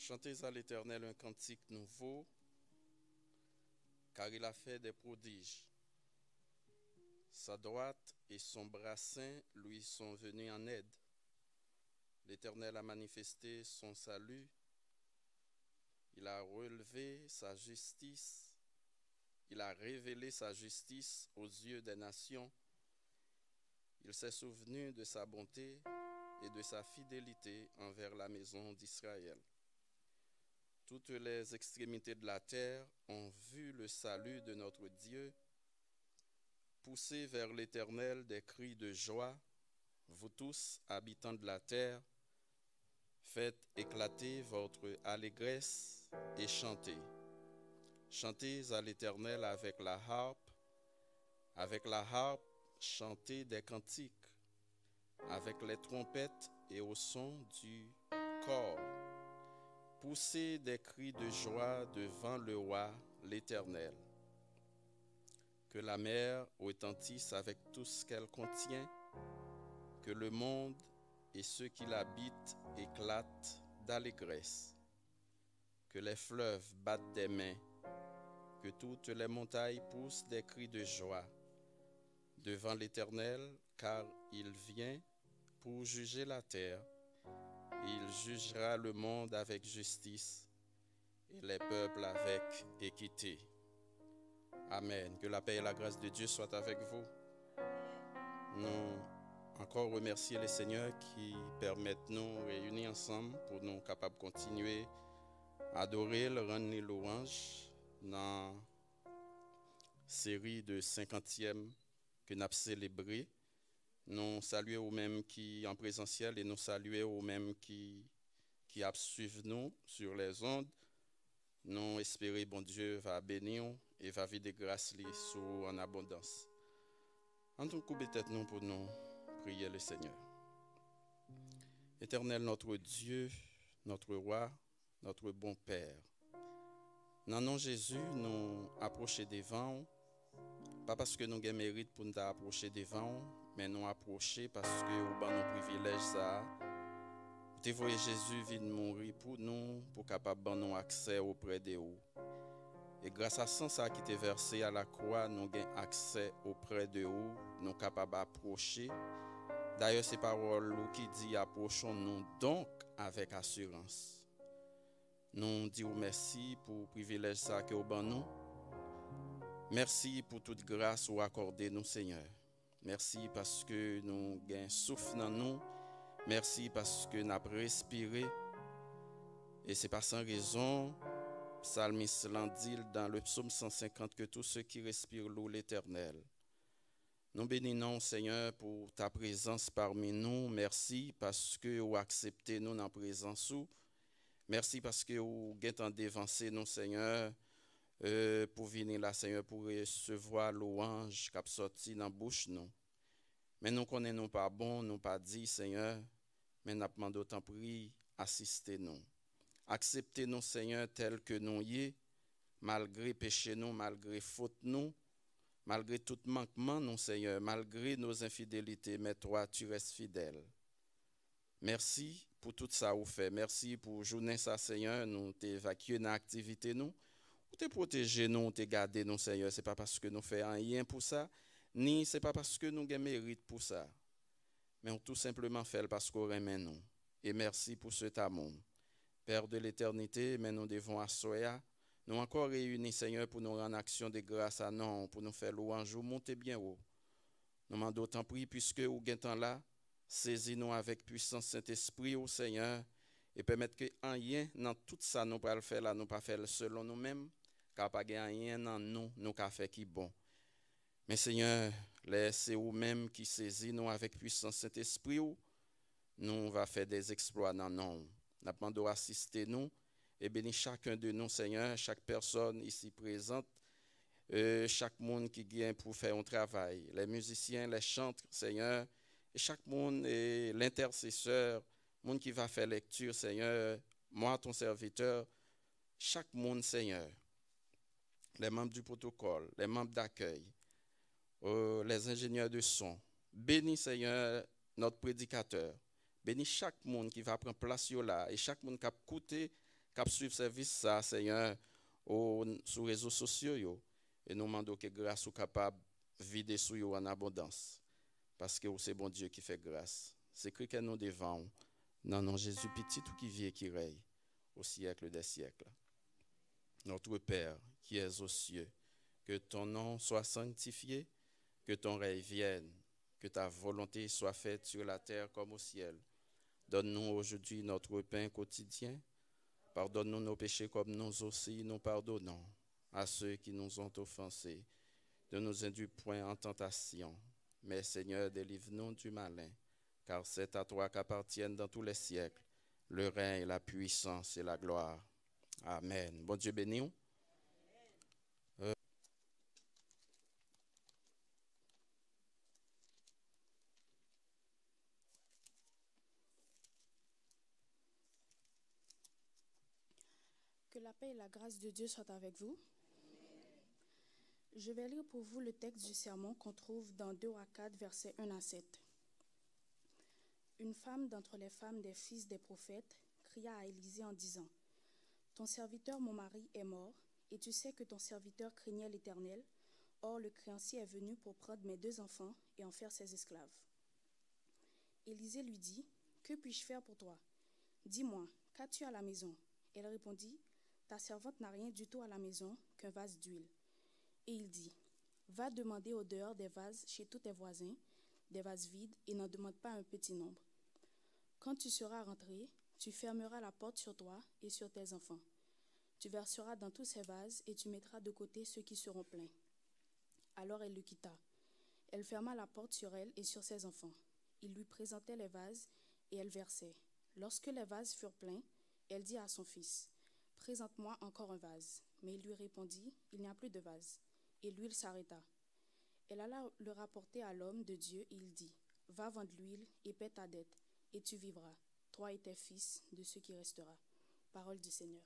Chantez à l'Éternel un cantique nouveau, car il a fait des prodiges. Sa droite et son bras saint lui sont venus en aide. L'Éternel a manifesté son salut. Il a relevé sa justice. Il a révélé sa justice aux yeux des nations. Il s'est souvenu de sa bonté et de sa fidélité envers la maison d'Israël. Toutes les extrémités de la terre ont vu le salut de notre Dieu. Poussez vers l'Éternel des cris de joie, vous tous, habitants de la terre, faites éclater votre allégresse et chantez. Chantez à l'Éternel avec la harpe, chantez des cantiques, avec les trompettes et au son du cor. Poussez des cris de joie devant le roi, l'Éternel. Que la mer retentisse avec tout ce qu'elle contient, que le monde et ceux qui l'habitent éclatent d'allégresse, que les fleuves battent des mains, que toutes les montagnes poussent des cris de joie devant l'Éternel, car il vient pour juger la terre. Il jugera le monde avec justice et les peuples avec équité. Amen. Que la paix et la grâce de Dieu soient avec vous. Nous encore remercier les Seigneurs qui permettent nous réunir ensemble pour nous capables de continuer à adorer, rendre les louanges dans la série de 50e que nous avons célébré. Nous saluons aux-mêmes qui en présentiel et nous saluons aux-mêmes qui suivent nous sur les ondes. Nous espérons bon Dieu va bénir et va vider grâce en abondance. En tout cas, peut-être nous pour nous prier le Seigneur. Éternel notre Dieu, notre roi, notre bon Père. Dans le nom de Jésus, nous approchons devant, pas parce que nous avons mérite pour nous approcher devant, mais nous approcher parce que nous avons nos privilèges ça. Vous voyez Jésus vient mourir pour nous, pour capable de nous accès auprès de vous. Et grâce à ça qui était versé à la croix, nous avons accès auprès de vous, nous sommes capables d'approcher. D'ailleurs, c'est parole qui dit approchons-nous donc avec assurance. Nous disons merci pour le privilège ça que vous avez nous. Merci pour toute grâce que vous accordez nous, Seigneur. Merci parce que nous avons souffle dans nous. Merci parce que nous avons respiré. Et c'est pas sans raison, psalmiste l'a dit dans le psaume 150 que tous ceux qui respirent louent l'Éternel. Nous bénissons, Seigneur, pour ta présence parmi nous. Merci parce que vous acceptez nous dans la présence. Merci parce que vous avez dévancé nous, Seigneur, pour venir là, Seigneur, pour recevoir l'ouange qui a sorti dans la bouche nous. Mais nous connaissons pas bon, nous pas dit, Seigneur, mais nous demandons autant pris, assistez-nous. Acceptez-nous, Seigneur, tel que nous y sommes, malgré péché nous, malgré faute nous, malgré tout manquement nous, Seigneur, malgré nos infidélités, mais toi, tu restes fidèle. Merci pour tout ça vous fait. Merci pour journée ça, Seigneur, nous t'évacuer dans l'activité nous, ou te protéger nous, te garder nous, Seigneur. C'est pas parce que nous faisons rien pour ça, ni c'est pas parce que nous avons mérite pour ça, mais on tout simplement fait parce qu'on aime nous. Et merci pour cet amour. Père de l'éternité, mais nous devons assoyer. Nous encore réunis, Seigneur, pour nous rendre action de grâce à nous, pour nous faire louange, monter bien haut. Nous demandons autant prier, puisque vous êtes là, saisis-nous avec puissance Saint-Esprit, au Seigneur, et permettre que rien dans tout ça, nous pas le faire là, nous pas faire selon nous-mêmes, car pas rien dans nous, nous pas faire qui bon. Mais Seigneur, c'est vous-même qui saisis nous avec puissance Saint-Esprit, nous va faire des exploits dans nous. Nous demandons assister nous et bénir chacun de nous, Seigneur, chaque personne ici présente, chaque monde qui vient pour faire un travail, les musiciens, les chantres, Seigneur, et chaque monde, l'intercesseur, le monde qui va faire lecture, Seigneur, moi, ton serviteur, chaque monde, Seigneur, les membres du protocole, les membres d'accueil, les ingénieurs de son, bénis, Seigneur, notre prédicateur. Bénis chaque monde qui va prendre place là et chaque monde qui a écouté cap suivre service ça, Seigneur, sur les réseaux sociaux, yo. Et nous demandons que grâce soit capable de vider sur eux en abondance. Parce que c'est bon Dieu qui fait grâce. C'est écrit que nous devons, non, non, Jésus petit tout qui vit et qui règne au siècle des siècles. Notre Père qui es aux cieux, que ton nom soit sanctifié, que ton règne vienne, que ta volonté soit faite sur la terre comme au ciel. Donne-nous aujourd'hui notre pain quotidien. Pardonne-nous nos péchés comme nous aussi nous pardonnons à ceux qui nous ont offensés. Ne nous induis point en tentation, mais Seigneur, délivre-nous du malin, car c'est à toi qu'appartiennent dans tous les siècles le règne, la puissance et la gloire. Amen. Bon Dieu béni. Que la paix et la grâce de Dieu soient avec vous. Je vais lire pour vous le texte du sermon qu'on trouve dans 2 Rois 4, versets 1 à 7. Une femme d'entre les femmes des fils des prophètes cria à Élisée en disant : Ton serviteur, mon mari, est mort, et tu sais que ton serviteur craignait l'Éternel. Or, le créancier est venu pour prendre mes 2 enfants et en faire ses esclaves. Élisée lui dit : Que puis-je faire pour toi ? Dis-moi, qu'as-tu à la maison ? Elle répondit : Ta servante n'a rien du tout à la maison qu'un vase d'huile. Et il dit : Va demander au dehors des vases chez tous tes voisins, des vases vides, et n'en demande pas un petit nombre. Quand tu seras rentré, tu fermeras la porte sur toi et sur tes enfants. Tu verseras dans tous ces vases et tu mettras de côté ceux qui seront pleins. Alors elle le quitta. Elle ferma la porte sur elle et sur ses enfants. Il lui présentait les vases et elle versait. Lorsque les vases furent pleins, elle dit à son fils : Présente-moi encore un vase. Mais il lui répondit : Il n'y a plus de vase. Et l'huile s'arrêta. Elle alla le rapporter à l'homme de Dieu et il dit : Va vendre l'huile et paie ta dette, et tu vivras, toi et tes fils, de ce qui restera. Parole du Seigneur.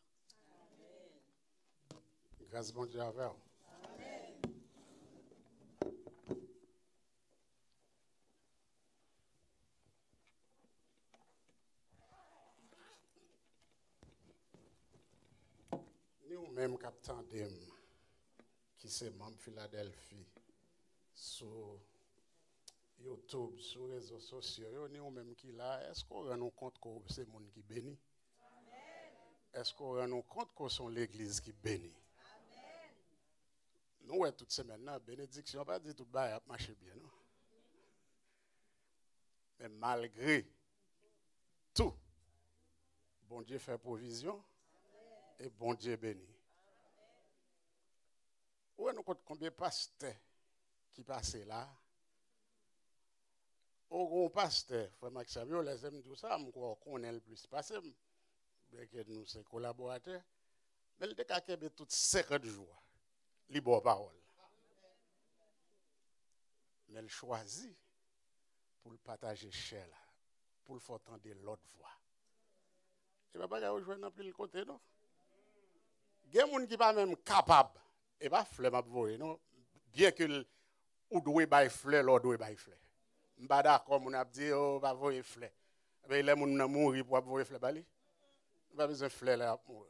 Grâce bon Dieu avec vous. Nous-mêmes, capitaine Dem, qui c'est membre Philadelphie, sur YouTube, sur les réseaux sociaux, nous-mêmes qui là, est-ce qu'on rend compte que c'est le monde qui bénit? Est-ce qu'on rend compte que c'est l'église qui bénit? Nous, toute semaine, la bénédiction, pas dit tout bas, a marché bien, non? Mais malgré tout, bon Dieu fait provision et bon Dieu bénit. Où nous compte combien de pasteurs qui passent là? Au gros pasteur, frère Maxime, on les aime tout ça, on connaît le plus. Parce que nous sommes collaborateurs, mais il a fait toutes 50 jours, libre parole. Mais il choisit pour le partager cher, pour le faire entendre l'autre voix. Et bien, pas rejoindre dans plus le côté, non? Il y a des gens qui ne sont pas même capables, et pas fleur, non? Bien que ou doit bailler fleur, l'autre doit bailler fleur. Je ne suis pas d'accord, on a dit, oh, va voir fleur. Mais les gens qui mourent pour voir fleur, bali. Pas besoin de fleur là pour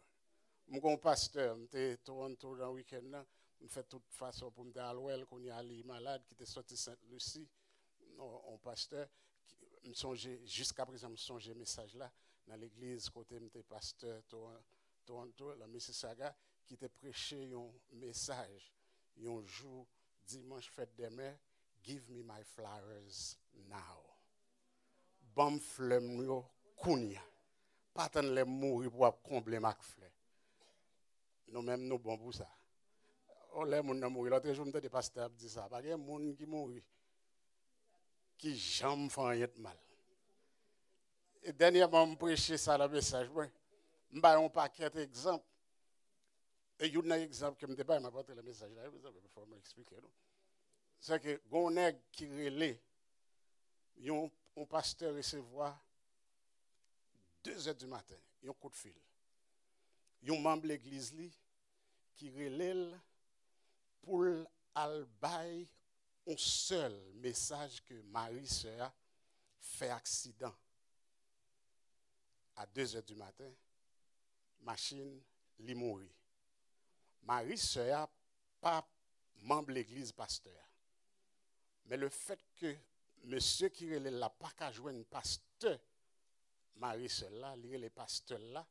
mourir. Je suis un pasteur, je suis Toronto dans le week-end, je fais de toute façon pour me dire à l'ouest, qu'on y a les malades qui étaient sortis de Sainte-Lucie. Un pasteur, jusqu'à présent, je songe message là, dans l'église, côté de pasteur Toronto, la Mississauga, qui était prêché un message, un jour, dimanche, fête des mères, give me my flowers now. Bon flemme yo kounya. Pas attendre les mourir pour combler ma fleur. Nous même nous bon pour ça. On les moun nan mourir l'autre jour me des pasteurs dit ça. Pas gen moun qui mourir qui jamais font rien de mal. Et dernièrement me prêcher ça dans message moi. M'ba un paquet d'exemples. Et il y a un exemple que me pas m'a porté le message là, il faut m'expliquer. C'est que gon nèg qui relé un pasteur recevoir 2 heures du matin, un coup de fil. Un membre de l'église qui relève pour albay un seul message que Marie sœur fait accident à 2 heures du matin machine li mouri. Marie sœur pas membre de l'église pasteur. Mais le fait que monsieur qui relève la pas qu'à joindre pasteur Marie sœur là, les pasteurs là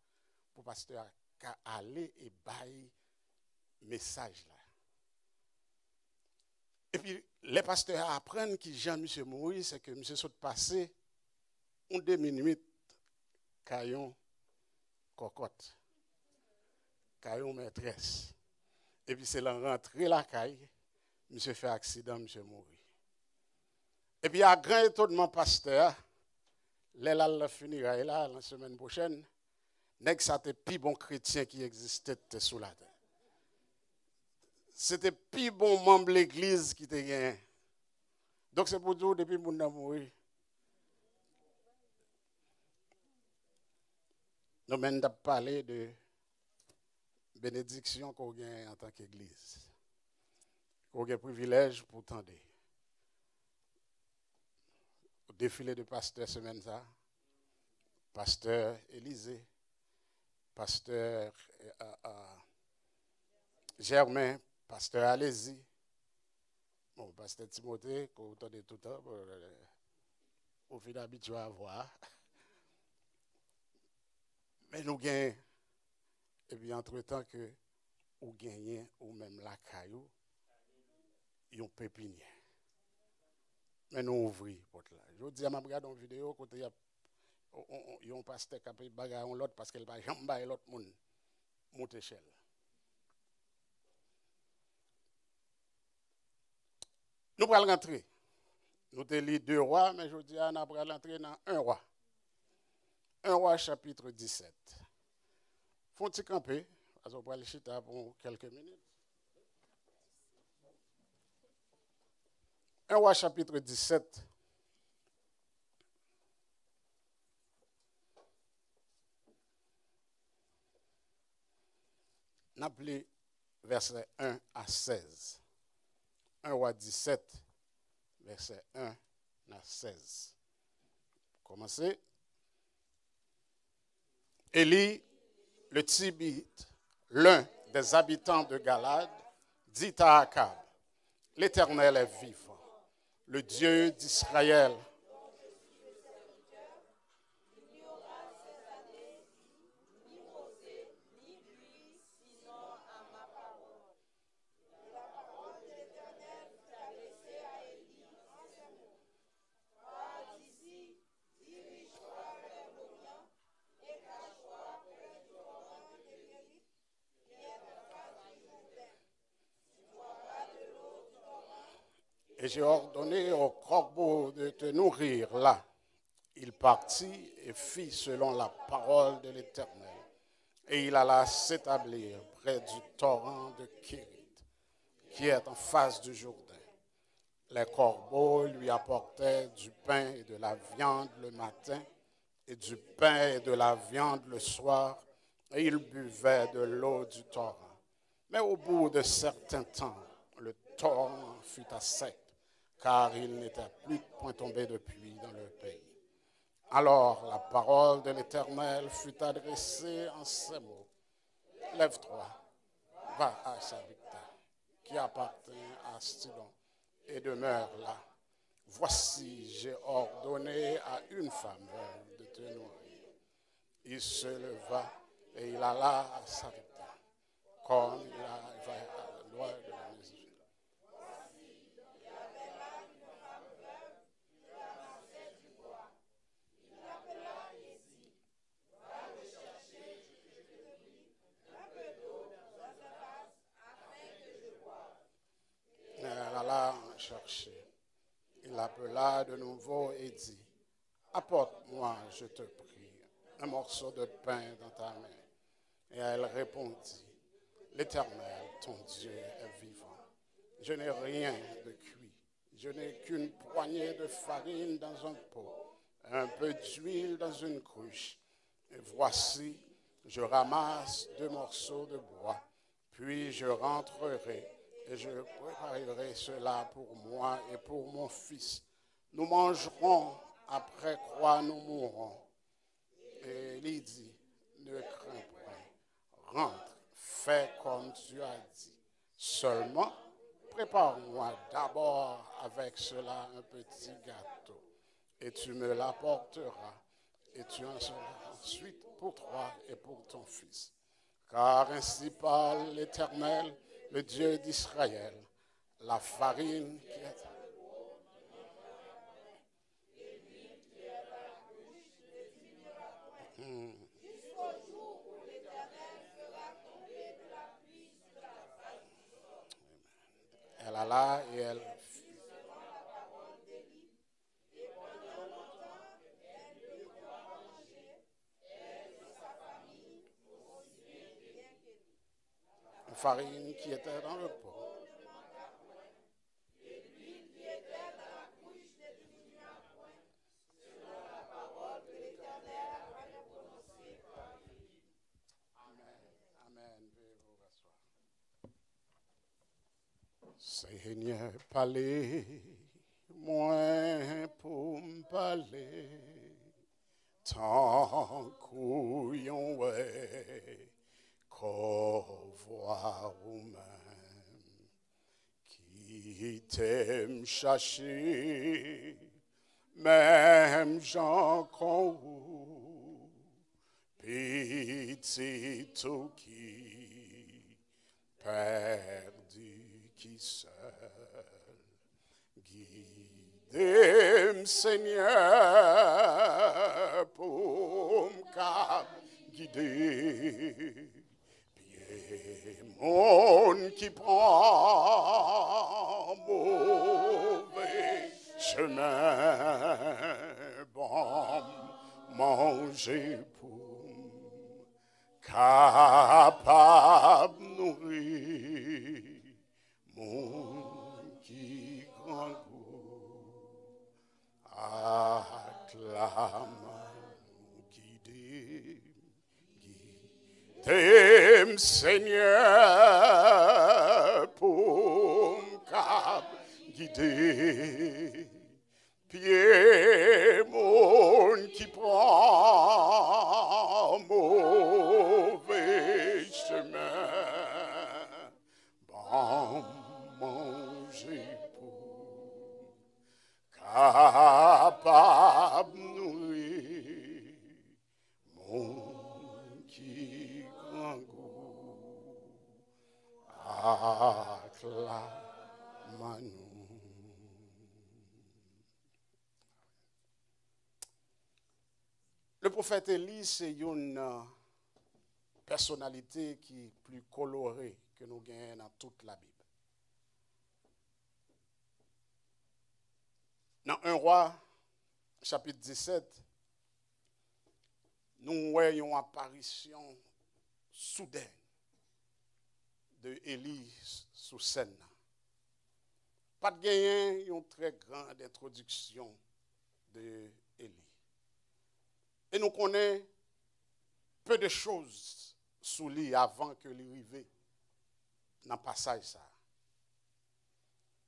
pour pasteur qu'à aller et bailler message là. Et puis les pasteurs apprennent que Jean-Monsieur mourit, c'est que monsieur saute passé une demi-minute caillon cocotte, caillon maîtresse. Et puis c'est la rentrée la caille, monsieur fait accident, monsieur mourit. Et puis à grand étonnement pasteur, la funérailles là la semaine prochaine, nèg ça était plus bon chrétien qui existait sous la terre. C'était plus bon membre de l'église qui était gagné. Donc c'est pour dire depuis mon a mouru. Nous avons parlé de bénédiction qu'on gagne en tant qu'église. Qu'on gagne privilège pour tendre. Au défilé de pasteur semaine ça, pasteur Élisée, pasteur Germain, pasteur Alési, bon, pasteur Timothée, qu'on entendait tout le temps, au final habitué à voir. Mais nous gagnons, et puis entre-temps que nous gagnons, ou même la caillou, ils ont pépinière. Mais nous ouvrons porte là. Je dis à ma regarde une vidéo, côté il y a un pasteur qui a payé bagarre l'autre parce qu'elle va jamais l'autre monde monter échelle. Nous allons rentrer. Nous te lit 2 rois, mais je dis à nous allons rentrer dans 1 roi. 1 roi chapitre 17. Faut-il camper, parce qu'on va aller chiter pour quelques minutes. 1 roi chapitre 17. N'appelez verset 1 à 16. 1 roi 17, verset 1 à 16. Commencez. Élie, le Tibite, l'un des habitants de Galade, dit à Akab, l'Éternel est vivant, le Dieu d'Israël. Et j'ai ordonné au corbeau de te nourrir là. Il partit et fit selon la parole de l'Éternel. Et il alla s'établir près du torrent de Kérit, qui est en face du Jourdain. Les corbeaux lui apportaient du pain et de la viande le matin, et du pain et de la viande le soir, et il buvait de l'eau du torrent. Mais au bout de certain temps, le torrent fut à sec, car il n'était plus point tombé de pluie dans le pays. Alors la parole de l'Éternel fut adressée en ces mots. Lève-toi, va à Sarepta, qui appartient à Sidon, et demeure là. Voici, j'ai ordonné à une femme de te nourrir. Il se leva et il alla à Sarepta, comme il avait à la loi de la maison. Chercher. Il appela de nouveau et dit, apporte-moi, je te prie, un morceau de pain dans ta main. Et elle répondit, l'Éternel, ton Dieu, est vivant. Je n'ai rien de cuit. Je n'ai qu'une poignée de farine dans un pot, un peu d'huile dans une cruche. Et voici, je ramasse 2 morceaux de bois, puis je rentrerai. Et je préparerai cela pour moi et pour mon fils. Nous mangerons, après quoi nous mourrons. Et il dit, ne crains point, fais comme tu as dit. Seulement, prépare-moi d'abord avec cela un petit gâteau, et tu me l'apporteras, et tu en seras ensuite pour toi et pour ton fils. Car ainsi parle l'Éternel, le Dieu d'Israël, la farine qui est... Elle alla et elle... Une farine qui était dans le pot. Seigneur, parlez, moi pour me parler, tant couillon ouais, qu'on voit vous-même, qui t'aime chercher, même Jean qu'on vous, petit tout qui perdu. Qui seul guide Seigneur pour me guider, pied mon qui prend mauvais chemin, bon manger pour capable nourrir. Mon qui grand goût acclame guide Seigneur pour me guider, pied mon qui prend mauvais chemin, bon manger pour capable nourrir, mon qui grand goût acclame nous. Le prophète Élie, c'est une personnalité qui est plus colorée que nous gagnons dans toute la Bible. Dans 1 Roi, chapitre 17, nous voyons une apparition soudaine de Élie sous scène. Pas de gagner une très grande introduction de Élie. Et nous connaissons peu de choses sur lui avant que lui arrive dans le passage ça.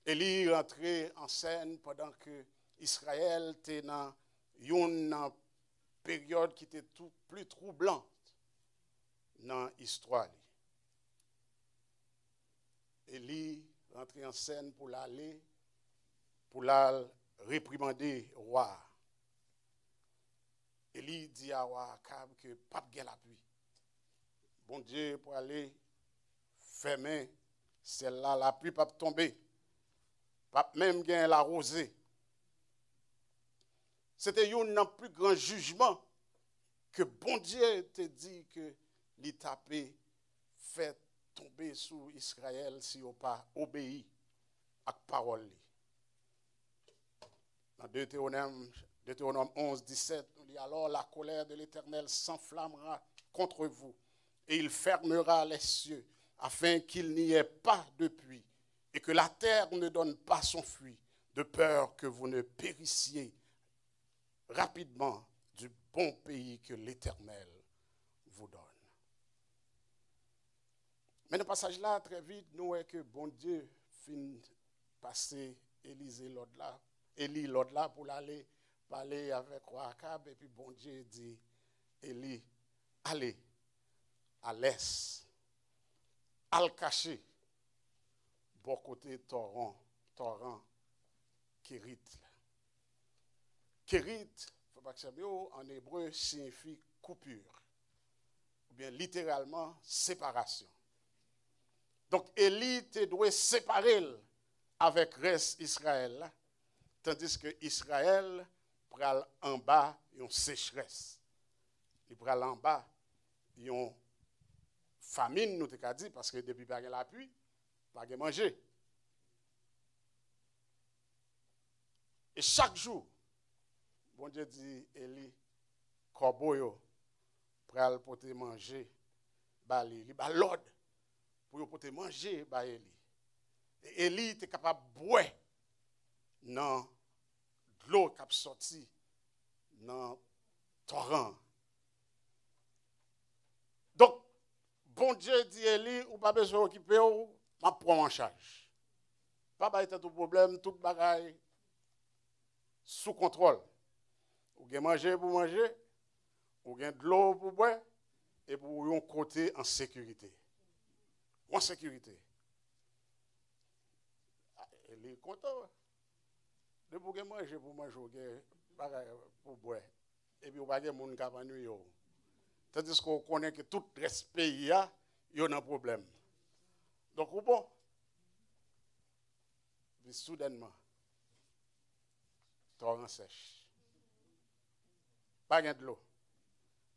Élie rentrait en scène pendant que Israël était dans une période qui était plus troublante dans l'histoire. Élie rentrait en scène pour l'aller, pour la réprimander le roi. Élie dit à roi Akab que pas de l'appui. Bon Dieu pour aller fermer celle-là, la pluie pas tomber. Pas même gagner la rosée. C'était un plus grand jugement que bon Dieu te dit que il tapé fait tomber sur Israël si on pas obéi à la parole. Dans Deutéronome 11, 17, on dit alors la colère de l'Éternel s'enflammera contre vous et il fermera les cieux afin qu'il n'y ait pas de pluie et que la terre ne donne pas son fruit, de peur que vous ne périssiez rapidement du bon pays que l'Éternel vous donne. Mais dans le passage là, très vite, nous voyons que bon Dieu finit passer Élie l'autre là pour aller parler avec roi Akab, et puis bon Dieu dit, Élie, allez à l'est, al caché, bon côté torrent, Kérit. Kérit, faut pas que ça en hébreu signifie coupure, ou bien littéralement séparation. Donc Élie te doit séparer avec reste Israël, tandis que Israël pral en bas une sécheresse. Il pral en bas une famine, nous t'ai dit, parce que depuis pas la pluie, pas de manger. Et chaque jour, bon Dieu dit, Élie, corbeau, pral pour te manger, bali, il ba l'ordre pour te manger, ba Élie. Et Élie était capable de boire dans l'eau qui a sorti dans le torrent. Donc, bon Dieu dit Élie, ou pas besoin d'occuper, ou ma prends en charge. Pas de tout problème, tout bagaille sous contrôle. Ou bien manger pour manger, ou bien de l'eau pour boire, et pour un côté en sécurité. En sécurité. Élie est content. De pour manger pour manger, pour boire. Et puis, on va pas de monde qui va nuire. Tandis qu'on connaît que tout le reste pays, il y a un problème. Donc, bon, puis soudainement, torrent sèche. Pas de l'eau.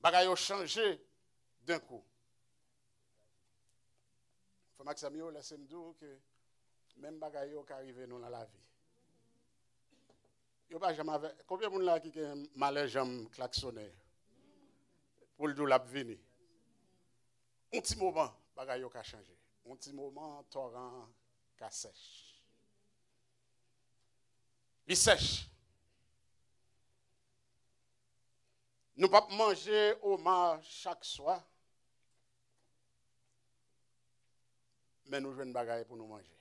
Bagay a changé d'un coup. Faut que Samio laisse me dire que même bagay qui arrive nous dans la vie. Yo pas jamais avec combien de monde là qui a malheur jambe klaxonner pour le la venir. Un petit moment bagay a changé. Un petit moment torrent ka sèche. Il sèche. Nous ne pouvons pas manger au mar chaque soir, mais nous jouons une bagaille pour nous manger.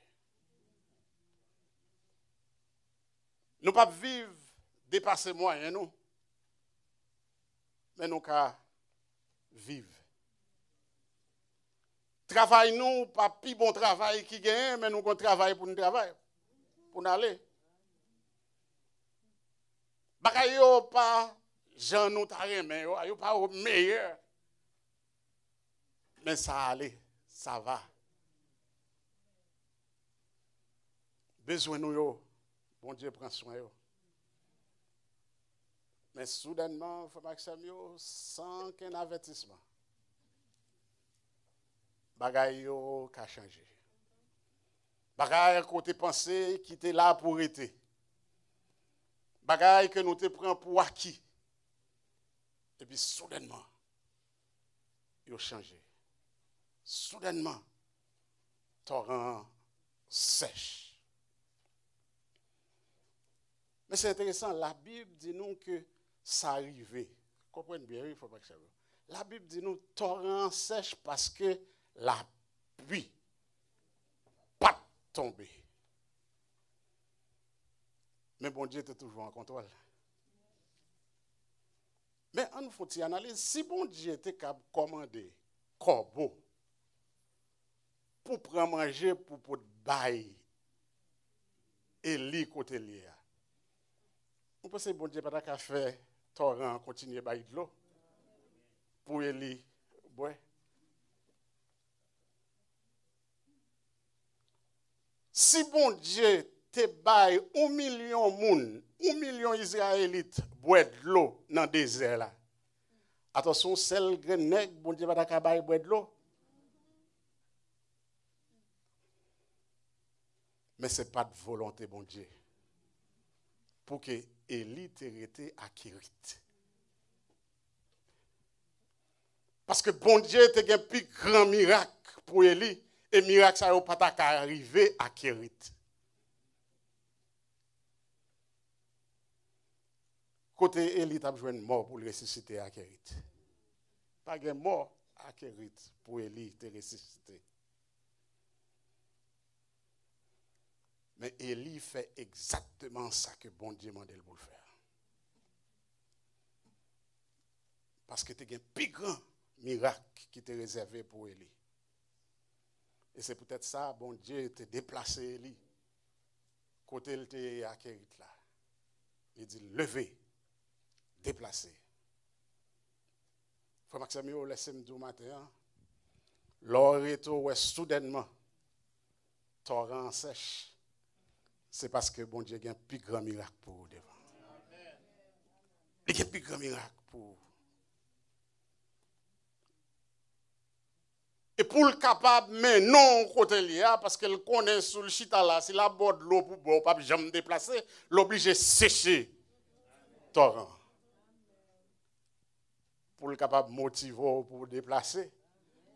Nous ne pouvons pas vivre dépasser moyens, nous, mais nous pouvons vivre. Travail, nous, pas plus bon travail qui gagne, mais nous avons travail pour nous travailler, pour nous aller. Bagaille pas. Jean nous t'a aimé, yo pas au meilleur. Mais ça allait, ça va. Besoin nous yo, bon Dieu prend soin yo. Mais soudainement, faut pas que ça mieux sans qu'un avertissement. Bagay yo ka changé. Bagay côté pensé qui était là pour être. Bagay que nous te prend pour acquis. Et puis soudainement, il a changé. Soudainement, torrent sèche. Mais c'est intéressant, la Bible dit nous que ça arrivait. Comprenez bien, il ne faut pas que ça arrive. La Bible dit nous torrent sèche parce que la pluie pas tombée. Mais bon Dieu était toujours en contrôle. Mais on faut y analyser. Si bon Dieu était capable de commander corbeau pour prendre manger pour bailler et lit côté lié. On pense que bon Dieu pas qu'à faire torrent continuer bailler de l'eau pour Élie boire. Si bon Dieu te baille 1 million moun, 1 million Israélites boire de l'eau dans le désert là. Attention, celle que nèg bon Dieu va ta baille boire de l'eau. Mais ce n'est pas de volonté bon Dieu. Pour que Élie te rete à Kérit. Parce que bon Dieu te gen plus grand miracle pour Élie et miracle ça yo pas ta arriver à Kérit. Côté Élie t'a besoin de mort pour le ressusciter à Kérit. Pas de mort à Kérit pour Élie te ressusciter. Mais Élie fait exactement ça que bon Dieu m'a dit pour le faire. Parce que tu as un plus grand miracle qui t'est réservé pour Élie. Et c'est peut-être ça, bon Dieu t'a déplacé Élie. Côté il était à Kérit là. Il dit levez, déplacez. Frère Maxime, laissez-moi dire matin. L'oreto ouais soudainement torrent sèche. C'est parce que bon Dieu a un plus grand miracle pour vous devant. Il y a un plus grand miracle pour vous. Et pour le capable, mais non côté lié, parce qu'elle connaît sous le chita là, si la borde l'eau pour boire, pas jamais déplacer, l'oblige sécher torrent. Pour le capable motiver pour déplacer.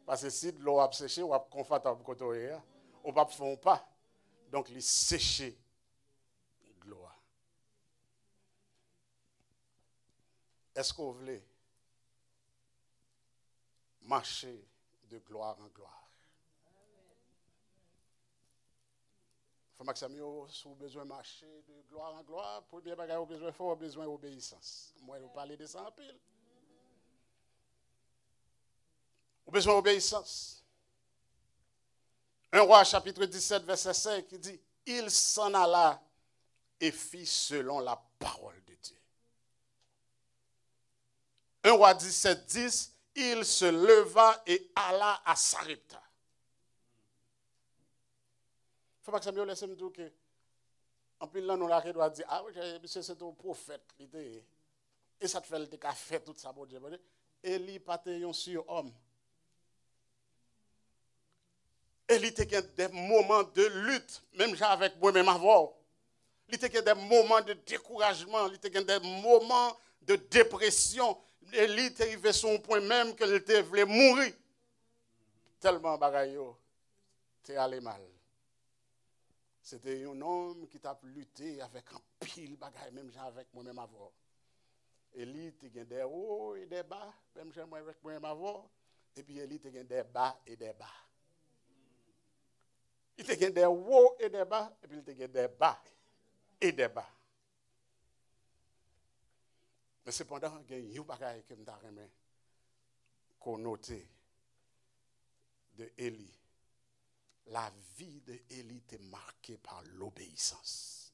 Parce que si l'eau a séché, ou a confortable côté ou pas font pas. Donc il séché de l'eau. Est-ce que vous voulez marcher de gloire en gloire? Frère Maxime, si vous avez besoin de marcher de gloire en gloire, pour bien bagaille, vous avez besoin d'obéissance. Moi, je parler de ça en pile. Vous avez besoin d'obéissance. 1 Roi chapitre 17, verset 5, qui dit, il s'en alla et fit selon la parole de Dieu. 1 Roi 17, 10, il se leva et alla à Sarepta. Il faut pas que ça me laisse me dire que, en plus là, nous la doit dire, ah oui, monsieur, c'est un prophète. Et ça te fait le fait tout ça, bon Dieu. Élie pas un surhomme. Élie était des moments de lutte, même avec moi-même avant. Il était des moments de découragement, il était des moments de dépression. Élie était arrivé à son point même qu'il voulait mourir. Tellement bagayo, t'es allé mal. C'était un homme qui t'a lutté avec un pile bagaille, même avec moi-même avant. Élie était des hauts et des bas, même avec moi-même avant. Et puis Élie était des bas et des bas. Il était des hauts et des bas, et puis il était des bas et des bas. Mais cependant, il y a une bagaille que je me connoté de Élie. La vie de Élie était marquée par l'obéissance.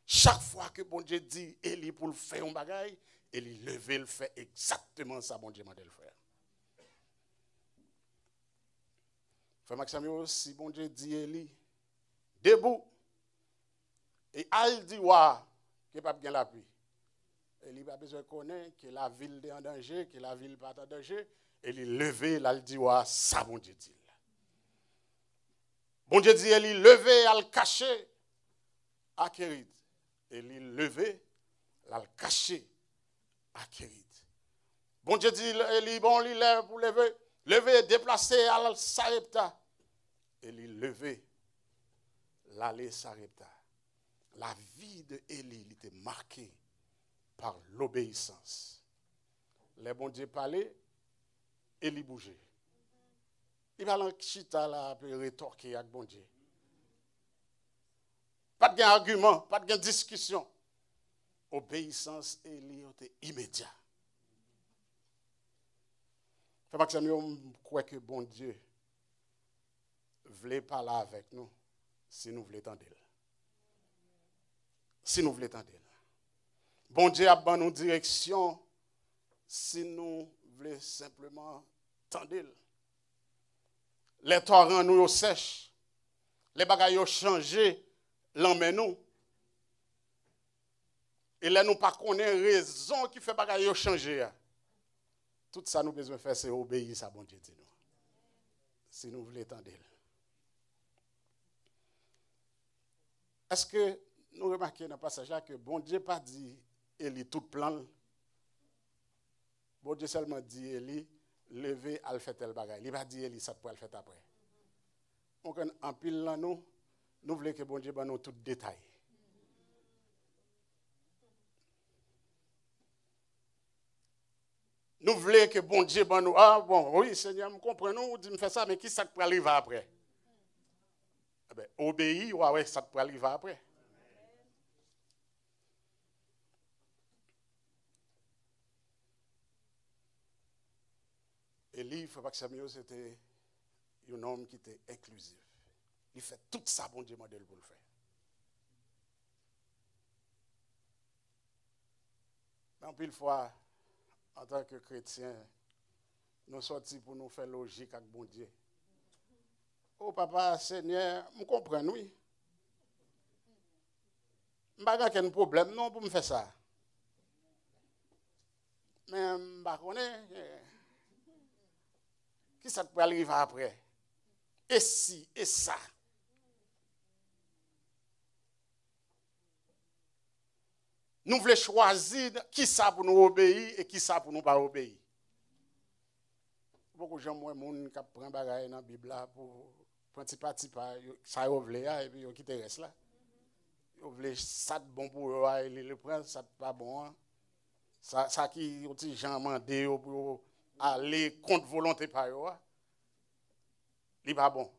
Chaque fois que bon Dieu dit Élie pour le faire un bagaille, Élie levé le fait exactement ça bon Dieu m'a dit le faire. Frère Maxime, si bon Dieu dit Élie, debout, et al dit wa, qu'il pas bien la pluie. Élie pas besoin de connaître que la ville est en danger, que la ville pas en danger. Élie levé, là, il dit wa, ça bon Dieu dit. Bon Dieu dit, Élie levé, à le cacher à Kérit. Élie levé, à le cacher à Kérit. Bon Dieu dit, Élie, bon, il lève pour lever, lever, déplacer à Sarepta. Élie levé, l'aller Sarepta. La vie de Élie était marquée par l'obéissance. Les bon Dieu parlaient, Élie bougeait. Il va dans chita là pour rétorquer avec bon Dieu. Pas de argument, pas de discussion. Obéissance Élie était immédiat. Fait Maxime, je crois que bon Dieu voulait parler avec nous si nous voulons tendre. Si nous voulons tendre. Bon Dieu a donné nous direction si nous voulons simplement tendre. Les torrents nous sèchent. Les bagailles ont changé, l'emmène nous. Et là, nous pas connaît raison qui fait bagailles ont changé. Tout ça, nous besoin faire, c'est obéir à bon Dieu. Si nous voulons tendre. Est-ce que nous remarquons dans le passage là que bon Dieu pas dit Élie tout plan? Bon Dieu seulement dit Élie, lever à le faire tel bagaille. Il va dire Élie ça pour le faire après. Donc en pile là nous voulons que bon Dieu nous tout détail. Nous voulons que bon Dieu nous ah bon oui Seigneur me comprend nous dit me faire ça mais qui ça pour arriver après? Eh ben obéir ouais ça pour arriver après. Élie, il ne faut pas que ça c'était un homme qui était inclusif. Il fait tout ça, bon Dieu, modèle pour le faire. Mais en pile fois, en tant que chrétien, nous sortis pour nous faire logique avec bon Dieu. Oh papa, Seigneur, je comprends, oui. Je n'ai pas de problème non pour me faire ça. Mais je ne sais pas qui ça peut arriver après. Et si, et ça. Nous voulons choisir qui ça pour nous obéir et qui ça pour nous pas obéir. Beaucoup de gens, moi, qui prennent bagaille dans la Bible pour prendre petit pas, ça veut et puis ils quittent le reste là. Ils veulent ça de bon pour eux, ils le prennent, ça pas bon. Ça qui ont des gens demandé pour aller contre volonté par eux, il pas bon.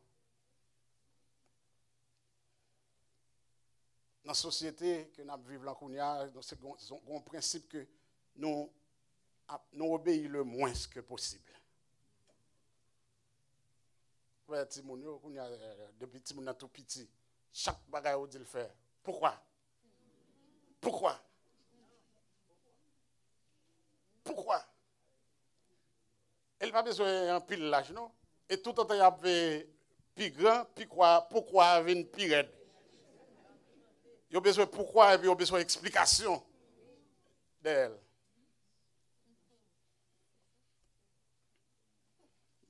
Dans la société que nous vivons là, c'est un principe que nous obéissons le moins que possible. Depuis que nous sommes tout petit, chaque bagaille on dit le faire. Pourquoi? Pourquoi? Pourquoi? Elle n'a pas besoin d'un pile l'âge, non? Et tout le temps, il y a plus grand, puis quoi? Pourquoi il y a une plus raide? Il y a besoin de pourquoi et puis il y a besoin d'explication d'elle.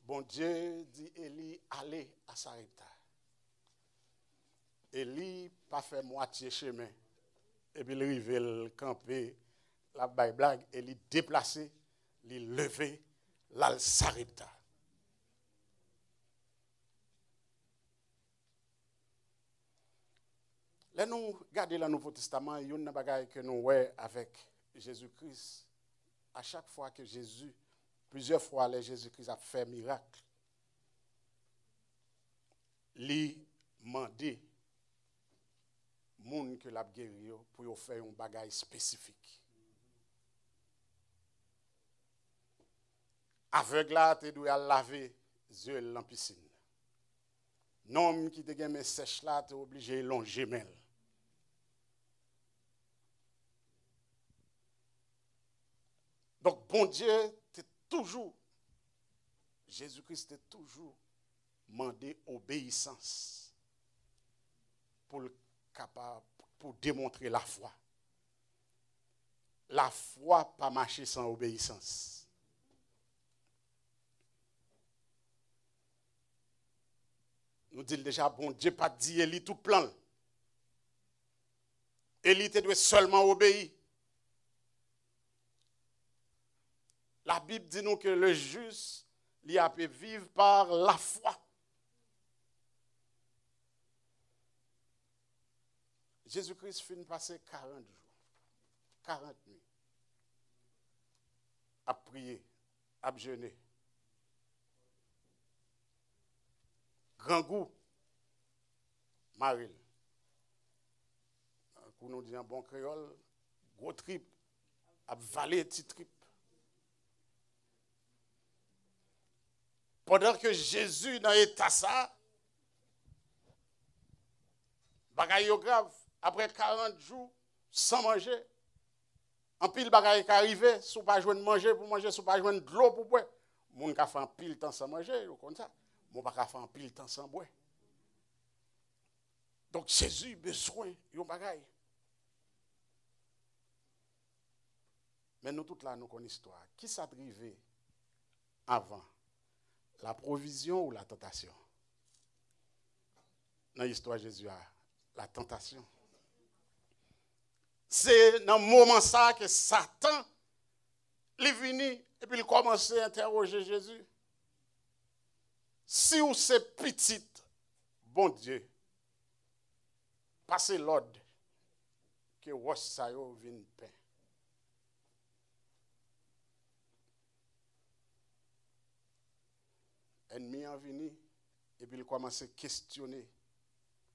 Bon Dieu dit Élie, allez à Sarepta. Élie pas fait moitié chemin. Et puis il arrive le camper, la blague, Élie déplacé, il levé, là Sarepta. Là, nous regardons le Nouveau Testament, il y a une bagaille que nous voyons avec Jésus-Christ. À chaque fois que plusieurs fois, Jésus-Christ a fait miracle, il demandé moun que l'a guéri pour faire un bagaille spécifique. Aveugle là, tu dois laver les yeux dans la piscine. L'homme qui te gagne sèche là, tu es obligé de longer gemelle. Donc, bon Dieu, Jésus-Christ t'a toujours demandé obéissance pour démontrer la foi. La foi pas marcher sans obéissance. Nous disons déjà, bon Dieu pas dit Élie tout plan. Élie doit seulement obéir. La Bible dit nous que le juste, il a pu vivre par la foi. Jésus-Christ finit passer 40 jours, 40 nuits, à prier, à jeûner. Grand goût, Maril. Pour nous dire un bon créole, gros trip, à valer petit trip. Pendant que Jésus dans l'état ça, bagaille grave, après 40 jours, sans manger, en pile bagaille qui arrive, si vous pas joindre manger pour manger, si vous pas joindre de l'eau pour boire, moun ka fait un pile temps sans manger, comme ça, moun pas fait un pile temps sans boire. Donc Jésus a besoin de bagaille. Mais nous toutes là, nous connaissons l'histoire. Qui s'est arrivé avant? La provision ou la tentation? Dans l'histoire de Jésus, la tentation. C'est dans le moment ça que Satan est venu et puis il commence à interroger Jésus. Si vous c'est petit, bon Dieu, passez l'ordre que roche ça vienne pain. Ennemi en venu et puis il commence à questionner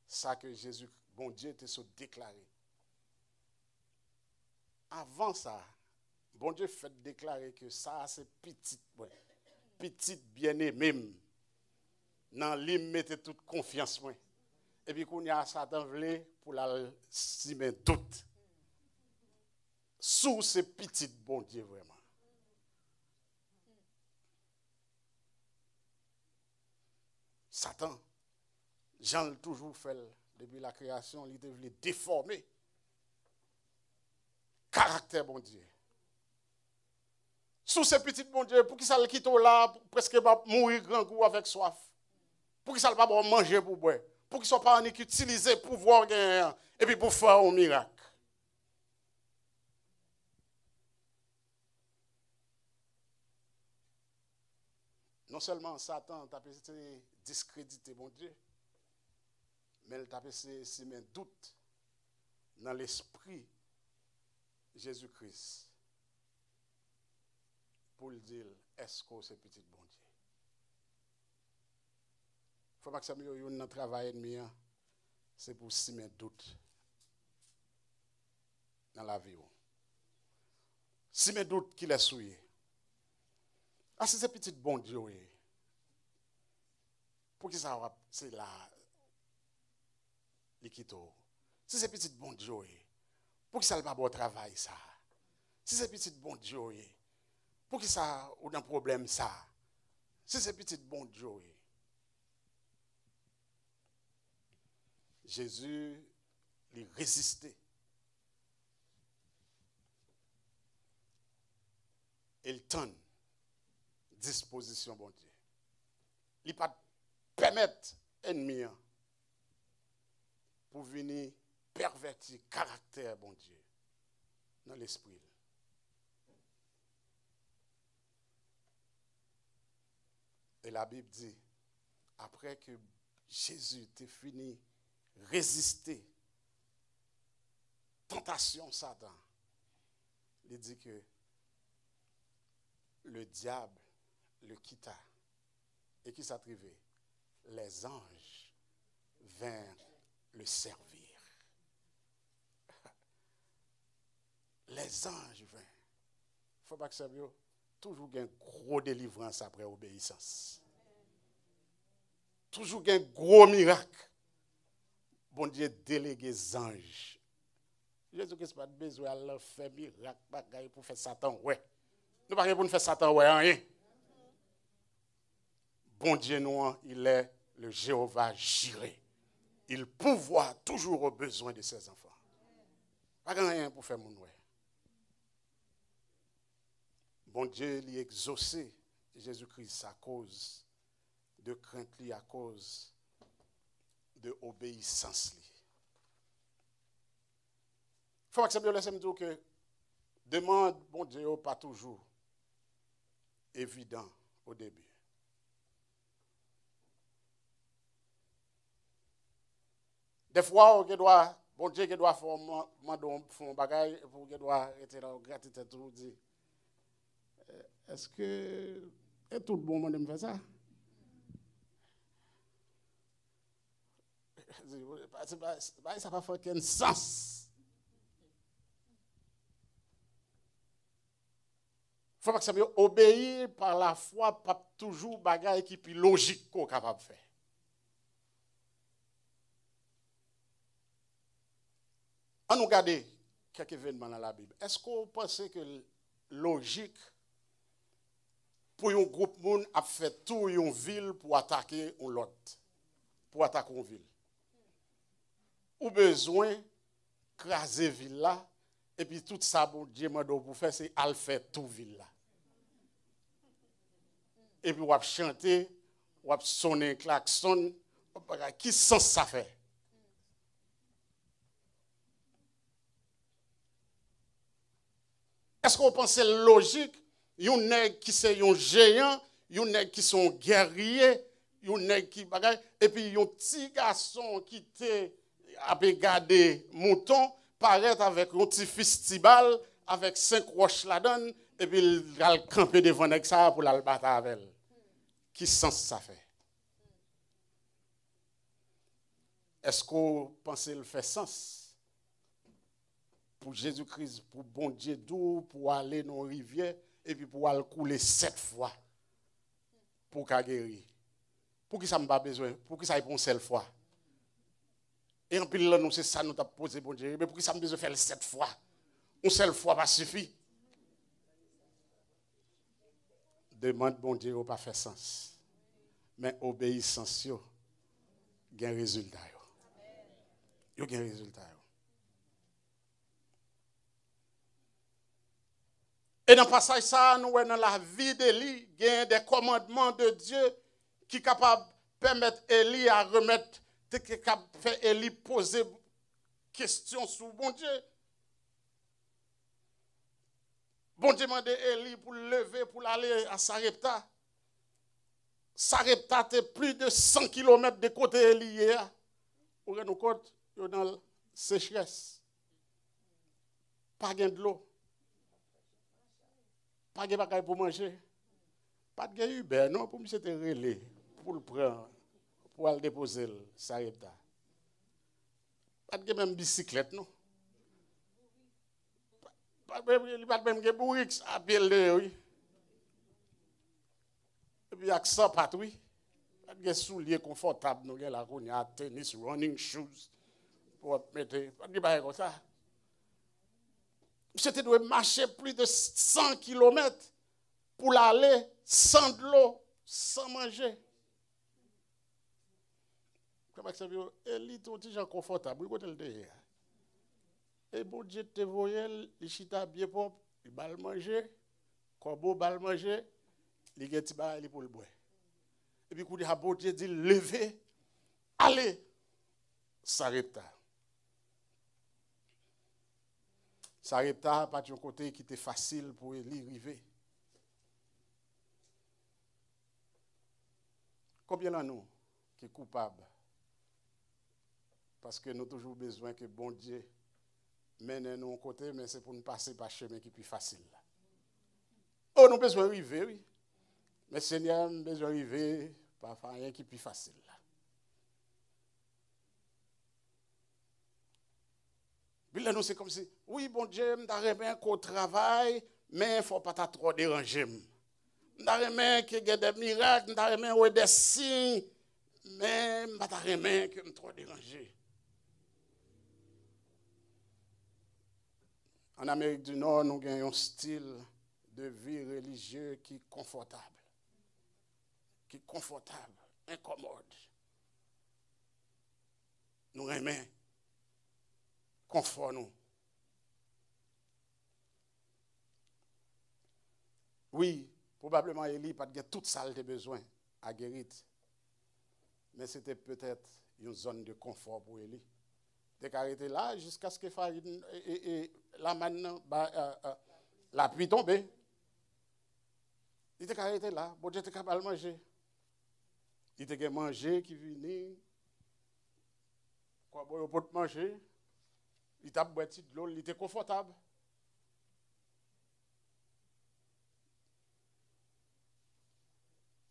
ça que Jésus, bon Dieu, était déclaré. Avant ça, bon Dieu fait déclarer que ça c'est petit bien-aimé. Dans lui mettez toute confiance moi. Et puis qu'on y a Satan voulait pour la simer doute. Sous ce petit bon Dieu vraiment. Satan, Jean l'a toujours fait depuis la création, il devait déformer caractère bon Dieu. Sous ce petit bon Dieu, pour qu'il ça le quitte là, presque pas mourir grand goût avec soif. Pour qu'il ça pas manger pour boire. Pour qu'il soit pas utilisé pour pouvoir gagner et puis pour faire un miracle. Non seulement Satan t'a essayé discréditer mon Dieu, mais il t'a essayé de mettre doute dans l'esprit de Jésus-Christ pour lui dire, est-ce que c'est petit bon Dieu? Il ne faut pas que ça me dans le travail ennemi, c'est pour s'y mettre doute dans la vie. Si mes doutes qu'il est souillé. Ah, si c'est petit bon Dieu, pour qui ça va, c'est là, l'équito. Si c'est petit bon Dieu, pour qui ça ne va pas bon travail, ça. Si c'est petit bon Dieu, pour qui ça ou un problème, ça. Si c'est petit bon Dieu, Jésus, il résistait. Il tente disposition, bon Dieu. Il ne peut pas permettre ennemi pour venir pervertir le caractère, bon Dieu, dans l'esprit. Et la Bible dit, après que Jésus ait fini résister tentation Satan, il dit que le diable le quitta. Et qui s'est trouvé? Les anges vinrent le servir. Les anges vinrent. Il ne faut pas que ça vienne. Toujours une gros délivrance après obéissance. Toujours un gros miracle. Bon Dieu délégué les anges. Jésus-Christ n'a pas besoin de faire miracle pour faire Satan. Ouais. Nous ne pouvons pas faire Satan. Ouais, rien. Bon Dieu, nous, il est le Jéhovah Jireh. Il pourvoit toujours aux besoins de ses enfants. Pas rien pour faire mon ouais. Bon Dieu, il exaucé Jésus-Christ à cause de crainte, à cause de obéissance. Il faut accepter le dire que demande, bon Dieu, pas toujours évident au début. Des fois, bon Dieu doit faire un bagage pour qu'il doit être dans la gratitude tout dire. Est-ce que tout le monde me fait ça? Ça va faire aucun sens. Il faut pas que ça me obéir par la foi, pas toujours bagage qui est logique qu'on est capable de faire. On nous regarde quelques événements dans la Bible. Est-ce qu'on pense que logique pour un groupe de monde a fait tout une ville pour attaquer un lot, pour attaquer une ville? Ou besoin craser ville là et puis tout ça bon Dieu m'a pour faire c'est al faire tout ville là. Et puis on va chanter, on va sonner klaxon, qui sens ça fait? Est-ce qu'on pense logique? Yon nèg qui c'est un géant, yon nèg qui sont guerriers, yon nèg qui bagay, et puis yon petit garçon qui te a regardé mouton paraît avec un petit festival avec 5 roches là-dedans et puis il va camper devant nèg ça pour la battre avec elle. Qui sens ça fait? Est-ce qu'on pense le fait sens? Pour Jésus-Christ, pour bon Dieu d'où, pour aller dans la rivière, et puis pour aller couler 7 fois, pour qu'à guérir. Pour qui ça m'a pas besoin? Pour qui ça répond une seule fois? Et en pile là, nous, c'est ça nous t'a posé, bon Dieu. Mais pour qui ça m'a besoin de faire 7 fois? Une seule fois pas suffit. Demande bon Dieu, pas fait sens. Mais obéissance, il y a un résultat. Il y a un résultat. Et dans le passage, ça, nous voyons dans la vie d'Élie, il y a des commandements de Dieu qui sont capables de permettre Élie à remettre, qui est capable de faire Élie poser questions sur bon Dieu. Bon Dieu m'a demandé Élie pour le lever, pour aller à Sarepta. Sarepta est plus de 100 km de côté Élie. Vous nous compte, dans la sécheresse. Pas de l'eau. Pas de bagaille pour manger. Pas de Uber, non, pour me c'était relais, pour le prendre, pour aller déposer le Sarepta. Pas de même bicyclette, non. Pas de même que bourrix à pied, oui. Et puis, avec ça, pas oui. Pas de souliers confortables, nous avons la rogne, tennis, running shoes, pour mettre, pas de bagaille comme ça. C'était de marcher plus de 100 km pour aller sans de l'eau, sans manger. Comment ça veut dire? Élie, tout est confortable. Il côté derrière. Et bon Dieu te voyait, il chita bien propre, il va le manger, corbeau va le manger, il get il pour le boire. Et puis quand bon Dieu dit levez, allez, Sarepta. Sarepta pas d'un côté qui était facile pour Élie arriver. Combien d'entre nous qui est coupable? Parce que nous avons toujours besoin que bon Dieu mène nous au côté, mais c'est pour nous passer par chemin qui est plus facile. Oh, nous avons besoin d'arriver, oui. Mais Seigneur, nous avons besoin d'arriver par rien qui est plus facile. Puis là, nous, c'est comme si, oui, bon Dieu, je n'ai bien qu'au travail, mais il ne faut pas trop déranger. Je n'ai bien qu'il y ait des miracles, je n'ai bien des signes, mais je n'ai bien que je trop déranger. En Amérique du Nord, nous avons un style de vie religieux qui est confortable. Qui est confortable, incommode. Nous aimons confort nous. Oui, probablement Élie n'a pas toute ça de besoin à guérir. Mais c'était peut-être une zone de confort pour Élie. Il a arrêté là jusqu'à ce que là maintenant, la pluie tombe. Il était arrêté là. Bon Dieu était capable de manger. Il était manger qui venait. Quoi, bon, pour manger. Il t'a boité de l'eau, il était confortable.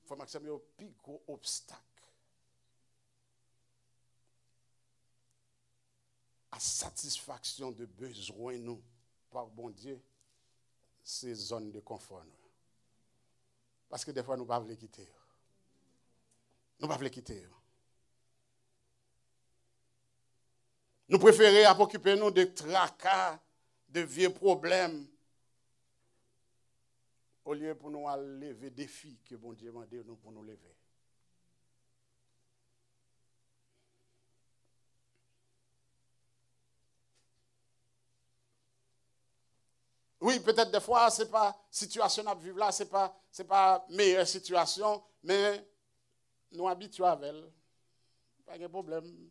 Il faut que c'est un plus gros obstacle à satisfaction de besoins nous par bon Dieu, ces zones de confort. Parce que des fois, nous ne pouvons pas les quitter. Nous ne pouvons pas les quitter. Nous préférons occuper nous de tracas, de vieux problèmes, au lieu pour nous lever des défis que bon Dieu m'a dit nous pour nous lever. Oui, peut-être des fois, ce n'est pas situation à vivre là, ce n'est pas meilleure situation, mais nous habituons avec elle. Pas de problème.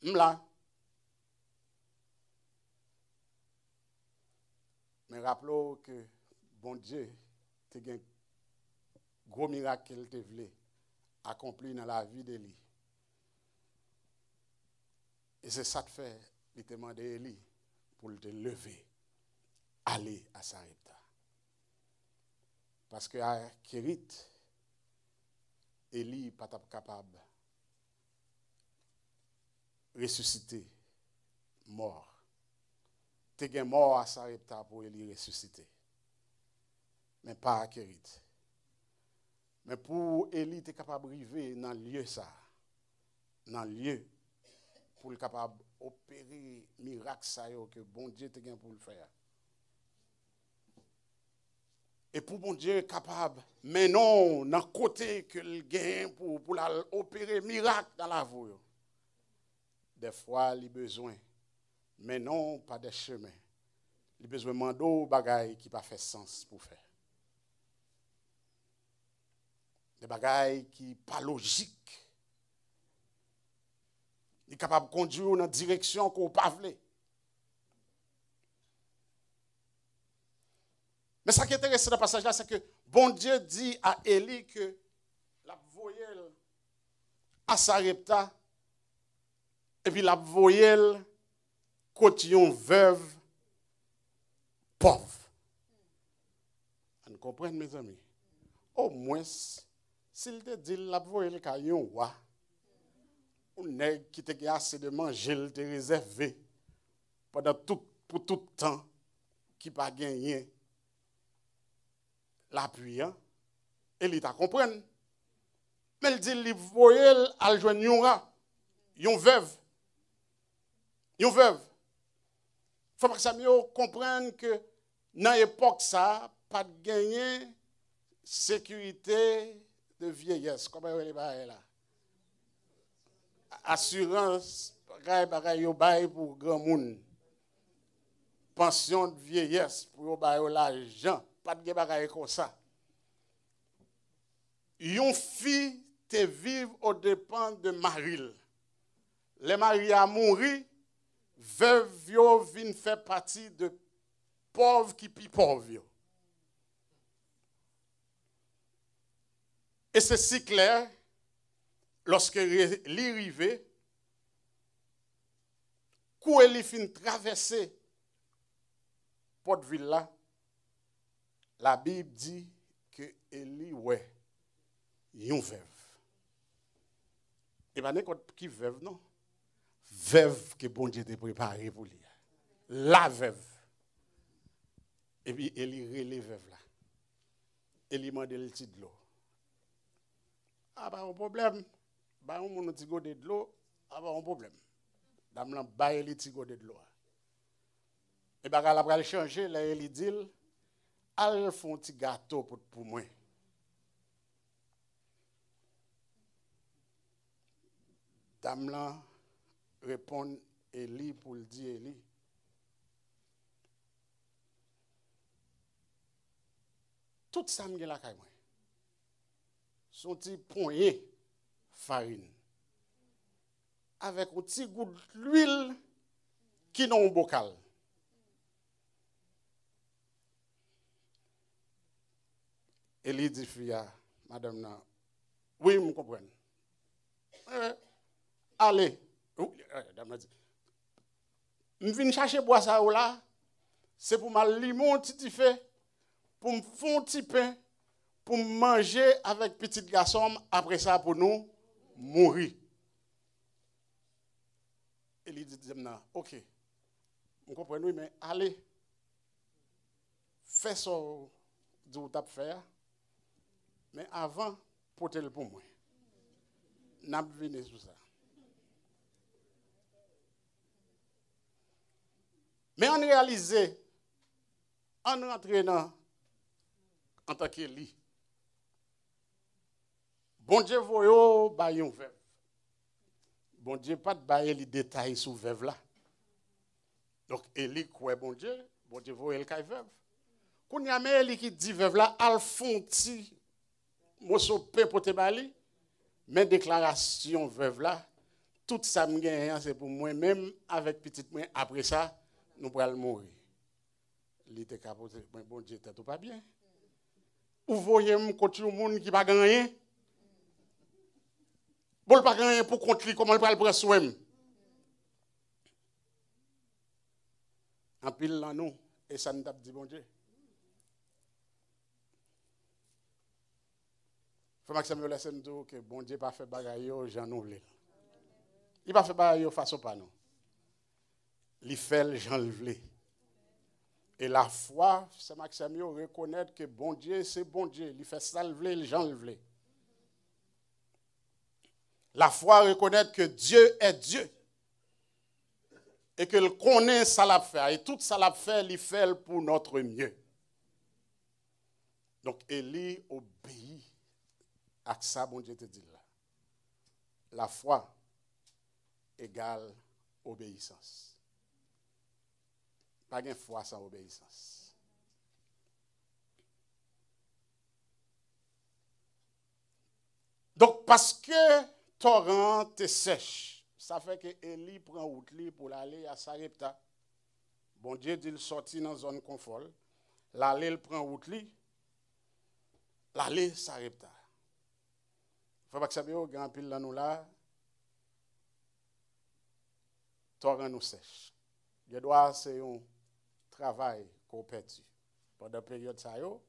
Là. Mais rappelons que bon Dieu, tu as un gros miracle qu'il te voulait accomplir dans la vie d'Élie. Et c'est ça que fait, il te demande Élie pour te lever, aller à Sarepta. Parce qu'à Kérit, Élie n'est pas capable de ressusciter mort. Tu es mort à Sarepta pour Élie ressusciter. Mais pas à Kérit. Mais pour Élie était capable d'arriver dans le lieu ça, dans le lieu, pour être capable d'opérer miracle ça que bon Dieu te gain pour le faire. Et pour bon Dieu capable, mais non, dans le côté que le gain pour opérer miracle dans la vie. Des fois, il a besoin, mais non, pas des chemins. Il a besoin de mando bagaille qui pas fait sens pour faire. Des bagailles qui pas logique. Il est capable de conduire dans une direction qu'on n'a pas voulu. Mais ce qui est intéressant dans le passage là, c'est que bon Dieu dit à Élie que la voyelle à Sarepta, et puis la voyelle cotillon veuve pauvre. Vous comprenez, mes amis? Au moins, s'il te dit la voyelle qu'il y a un roi, un nègre qui te assez de manger, il te réservé pour tout temps, qui pas gagné l'appui, hein? Et il t'a compris. Mais il dit, il voyelle à joindre un roi, une veuve. Une veuve. Il faut que ça mieux comprenne que dans l'époque, ça, pas de gagner sécurité de vieillesse. Comment elle est là? Assurance, bagaille pour grand monde. Pension de vieillesse pour l'argent. Pas de bagaille comme ça. Une fille te vive aux dépens de Maril. Les maris a mouru. Veuve yo vin fait partie de pauvres qui pi pauvres. Et c'est si clair, lorsque l'arrivée, quand elle fin traverser Porte ville là, la Bible dit que Élie ouais, yon veuve. Et pas n'importe qui veuve non. Veuve que bon Dieu t'a préparé pour lui. La veuve. Et puis, elle relève veuve là. Elle lui demande le petit de l'eau. Ah, pas un problème. Bah, on a un petit go de l'eau. Ah, pas un problème. Dame là, bah, elle petit go de l'eau. Et bah, elle va changer. Là, elle dit, elle fait un petit gâteau pour moi. Dame là, répond Élie pour le dire Élie. Tout ça me la caille moi. Son petit poignet farine avec un petit goût d'huile qui dans un bocal. Élie dit fia madame na oui me comprendre. Allez je viens chercher bois ça là, c'est pour ma limon petit fait, pour me faire un petit pain, pour manger avec petit garçon, après ça pour nous mourir. Et il dit OK. Vous comprenez mais allez fais ça que vous avez fait, mais avant portez-le pour moi. N'a pas venu sur ça. Mais en réalisé, en entraînant en tant qu'Élie, bon Dieu voyo ba yon veuve. Bon Dieu pas de bailler les détails sur veuve là. Donc Élie quoi bon Dieu voyo elle kay veuve. Quand y a mais Élie qui dit veuve là, al fonti moso pain pour te bali, mais déclaration veuve là, tout ça me gagne c'est pour moi même avec petite moi après ça nous pourrons mourir. Il était capoté, mais bon Dieu, t'es tout pas bien. Ou voyez-moi contre le monde qui pas gagné. Bon, pas gagné pour contre lui, comment il va le prendre soin. En pile là, nous, et ça nous a dit bon Dieu. Faut Maxime laisse nous dire que bon Dieu pas fait bagaille, j'en oublie. Il pas fait bagaille façon pas non. Il fait le Jean le. Et la foi, c'est Maxime reconnaître que bon Dieu, c'est bon Dieu. Il fait ça le Jean le. La foi reconnaître que Dieu est Dieu. Et que le connaît ça l'a fait. Et tout ça l'a fait, il fait pour notre mieux. Donc, Élie obéit à ça, bon Dieu te dit là. La foi égale obéissance. Pas de foi sans obéissance. Donc, parce que torrent est sèche, ça fait que Élie prend route pour aller à Sarepta. Bon Dieu dit, il sortit dans une zone confort. L'aller, il prend route, l'aller Sarepta. Il ne faut pas que ça veut grand pile là nous là. Torrent nous sèche. Je dois c'est un travail qu'on perdu. Pendant la période ça yo,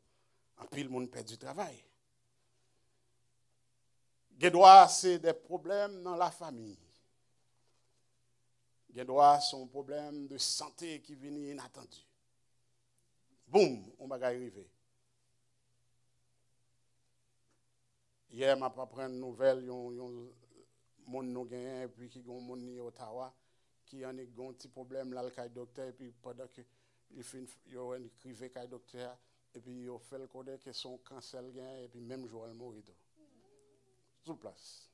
en pile monde perdu travail. Gédois, c'est des problèmes dans la famille. Gédois, c'est un problème de santé qui vient inattendu. Boum, on va arriver. Hier, je n'ai pas pris une nouvelle, mon nous gagne, et puis qui ont mon à Ottawa, qui a un petit problème là, le docteur, et puis pendant que il fait une écrivait le docteur, et puis il fait le code que son cancer gagne, et puis même jour, il mourit. Sous place.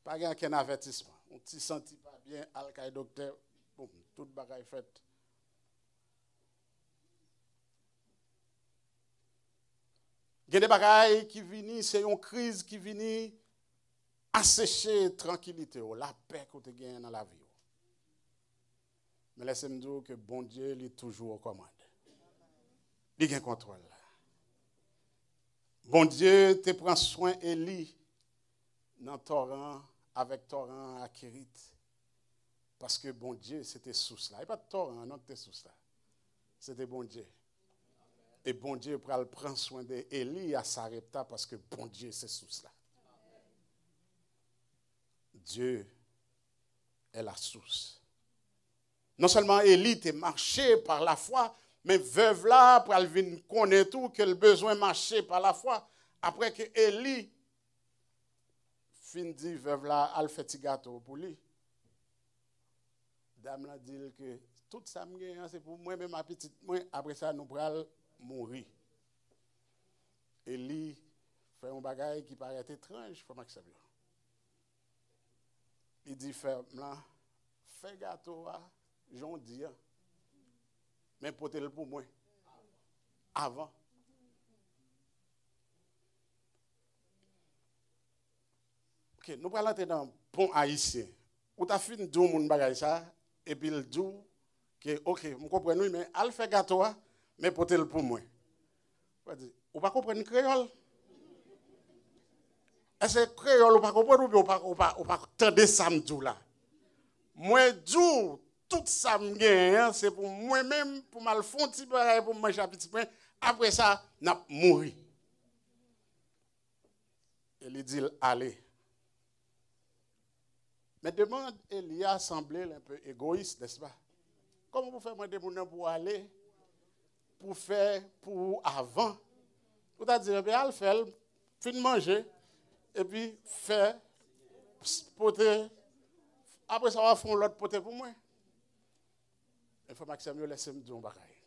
Pas qu'un avertissement. On ne senti pas bien, al docteur, bon, tout bagaille fait. Il y a des bagailles qui viennent, c'est une crise qui vient assécher tranquillité, la paix que tu gagnes dans la vie. Mais laissez-moi dire que bon Dieu est toujours aux commandes. Il a un contrôle. Bon Dieu te prend soin Élie dans torrent avec torrent à Kérit. Parce que bon Dieu, c'était sous là. Il n'y a pas de torrent, non, c'était sous là. C'était bon Dieu. Et bon Dieu prend soin d'Élie à Sarepta parce que bon Dieu, c'est sous là. Dieu est la source. Non seulement Élie te marché par la foi, mais veuve là, pour elle venir connaître tout, que le besoin marcher par la foi. Après que Élie fin dit, veuve là, elle fait un gâteau pour lui. Dame là dit que tout ça, c'est pour moi, même ma petite, moi, après ça, nous pourrons mourir. Élie fait un bagage qui paraît étrange, il faut que ça vienne. Il dit, fais gâteau, j'en dis, mais portez-le pour moi. Avant. Ok, nous allons entrer dans le pont haïtien. Ou tu as fini de dire mon bagage ça, et puis il dit que, ok, je comprends, mais elle fait gâteau, mais portez-le pour moi. Ou pas comprendre le créole? Est-ce que créole ou pas comprendre ou pas entendre ça là? Moi, tout ça c'est pour moi-même, pour mal fond petit bagage pour manger un petit pain. Après ça, n'a mouru. Il dit allez. Mais demande Elia semblait un peu égoïste, n'est-ce pas? Comment vous faites demander pour aller pour faire pour avant? Vous avez dit bien elle fait fin manger et puis faire poter. Après ça va faire l'autre poter pour moi. Il faut que Samuel laisse me dire un bagage.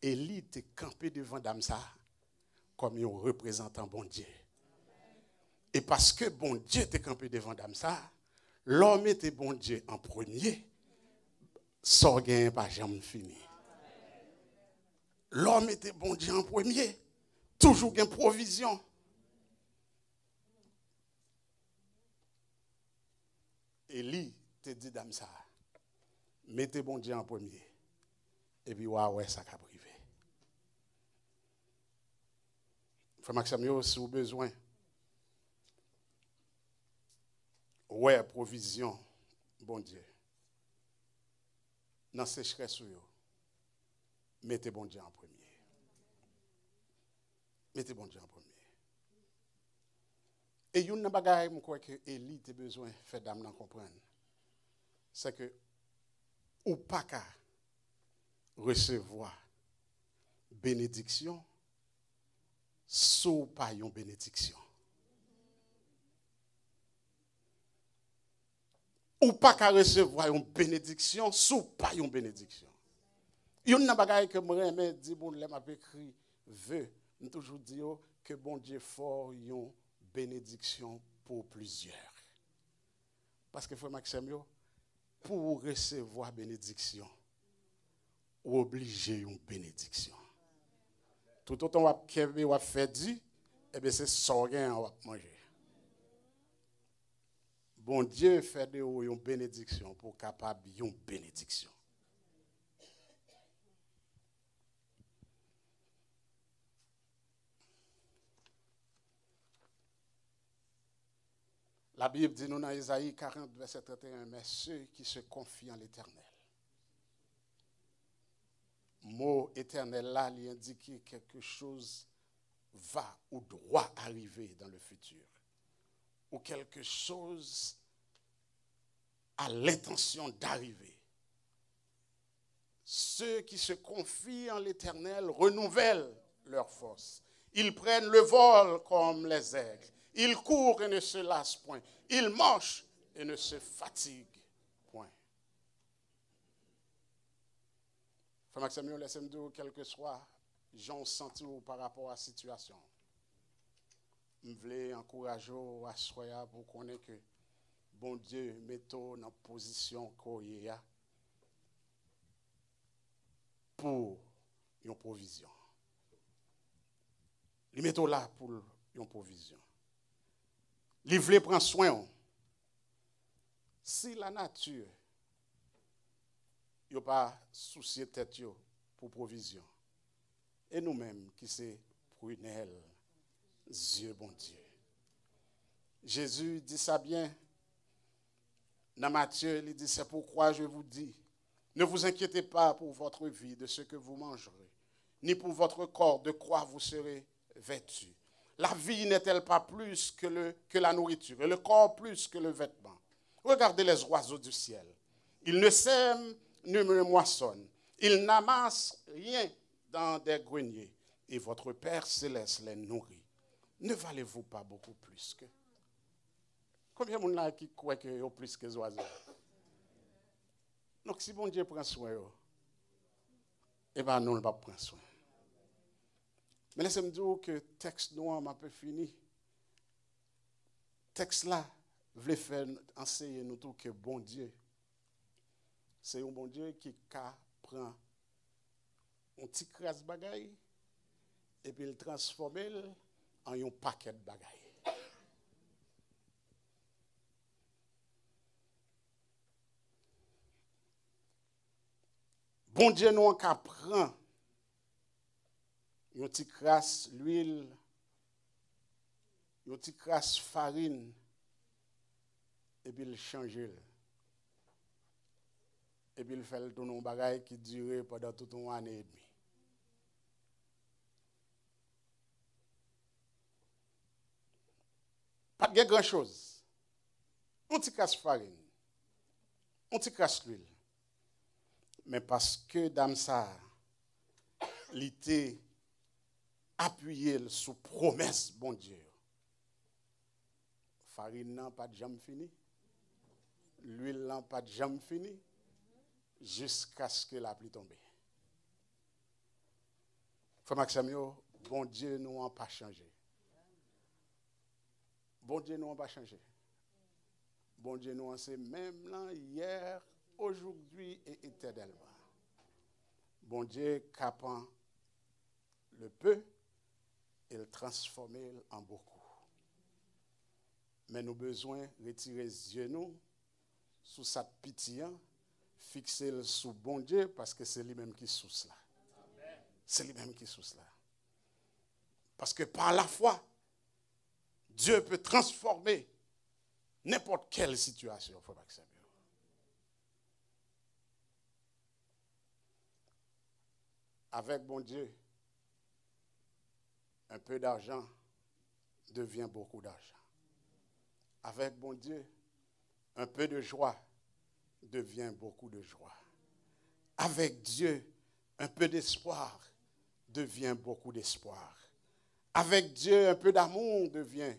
Élie était campé devant Damsa comme un représentant bon Dieu. Et parce que bon Dieu était campé devant Damsa, l'homme était bon Dieu en premier, sans gain pas jamais fini. L'homme était bon Dieu en premier, toujours gain provision. Élie te dit Damsa, mettez bon Dieu en premier. Et puis, ouais, ça a privé. Frère Maxime, si vous avez besoin, ouais, provision, bon Dieu. Dans sécheresse, mettez bon Dieu en premier. Mettez bon Dieu en premier. Et il y a une bagaille, je crois que Élie a besoin de faire dame d'en comprendre. C'est que, ou pas qu'à recevoir bénédiction, sous pas une bénédiction. ou pas qu'à recevoir une bénédiction, sous pas une bénédiction. Il y a une bagaille que moi j'aime dire bon les m'a écrit veut, me toujours dire que bon Dieu fort une bénédiction pour plusieurs. Parce que frère Maxime pour recevoir bénédiction, ou obligé une bénédiction. Tout autant on va faire dit, eh bien c'est sorgen on va manger. Bon Dieu fait de vous une bénédiction pour capable une bénédiction. La Bible dit nous dans Isaïe 40, verset 31, mais ceux qui se confient en l'Éternel. Mot éternel là, il indique quelque chose va ou doit arriver dans le futur. Ou quelque chose a l'intention d'arriver. Ceux qui se confient en l'Éternel renouvellent leur force. Ils prennent le vol comme les aigles. Ils courent et ne se lassent point. Ils marchent et ne se fatiguent point. Frère Maxime, laissez-moi dire, quel que soit, j'en senti par rapport à la situation. Je voulais encourager à soya pour connaître que bon Dieu mettons dans position qu'on y a pour une provision. Il mettons là pour une provision. Il voulait prendre soin. Si la nature n'a pas soucié de tête pour provision, et nous-mêmes qui sommes prunelles, Dieu bon Dieu. Jésus dit ça bien. Dans Matthieu, il dit, c'est pourquoi je vous dis, ne vous inquiétez pas pour votre vie de ce que vous mangerez, ni pour votre corps de quoi vous serez vêtus. La vie n'est-elle pas plus que la nourriture, et le corps plus que le vêtement? Regardez les oiseaux du ciel. Ils ne sèment, ne moissonnent. Ils n'amassent rien dans des greniers. Et votre Père céleste les nourrit. Ne valez-vous pas beaucoup plus que... Combien de gens qui croient que vous plus que les oiseaux? Donc si bon Dieu prend soin, eh bien nous ne pas prendre soin. Mais laissez-moi dire que le texte noir m'a peu fini. Le texte là voulait faire enseigner nous tout que bon Dieu, c'est un bon Dieu qui prend un petit crasse bagaille et puis il transforme en un paquet de bagaille. Bon Dieu nous prend un petit crasse l'huile, un petit crasse farine et puis il change. Et puis il fait le tournon bagaille qui durait pendant toute une année et demie. Pas de grand chose. Un petit crasse farine, un petit crasse l'huile. Mais parce que dame ça, l'été appuyé sous promesse, bon Dieu. Farine n'a pas de jambe fini. L'huile n'a pas de jambe fini. Jusqu'à ce que la pluie tombe. Frère Maxime, bon Dieu nous n'a pas changé. Bon Dieu nous n'a pas changé. Bon Dieu nous c'est même là, hier, aujourd'hui et éternellement. Bon Dieu capant le peu et le transformer en beaucoup. Mais nous avons besoin de retirer les yeux nous sous sa pitié, fixer sous bon Dieu parce que c'est lui-même qui sous cela. C'est lui-même qui sous cela. Parce que par la foi, Dieu peut transformer n'importe quelle situation. Faut pas que ça. Avec bon Dieu, un peu d'argent devient beaucoup d'argent. Avec bon Dieu, un peu de joie devient beaucoup de joie. Avec Dieu, un peu d'espoir devient beaucoup d'espoir. Avec Dieu, un peu d'amour devient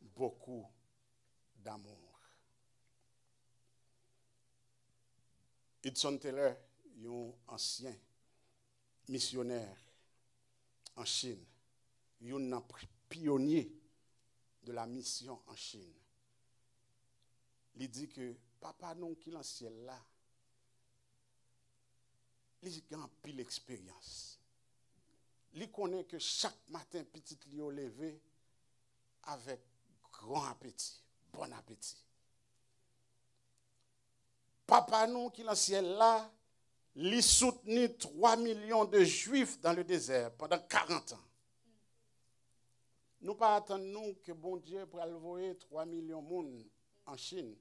beaucoup d'amour. Hudson Taylor, un ancien missionnaire en Chine, un pionnier de la mission en Chine. Il dit que papa non qui dans ciel là, il a une pile expérience. Il connaît que chaque matin petit li au levé avec grand appétit, bon appétit. Papa nous qui dans ciel là, il soutenu 3 millions de juifs dans le désert pendant 40 ans. Nous pas attendons que bon Dieu pour envoyer 3 millions de monde en Chine.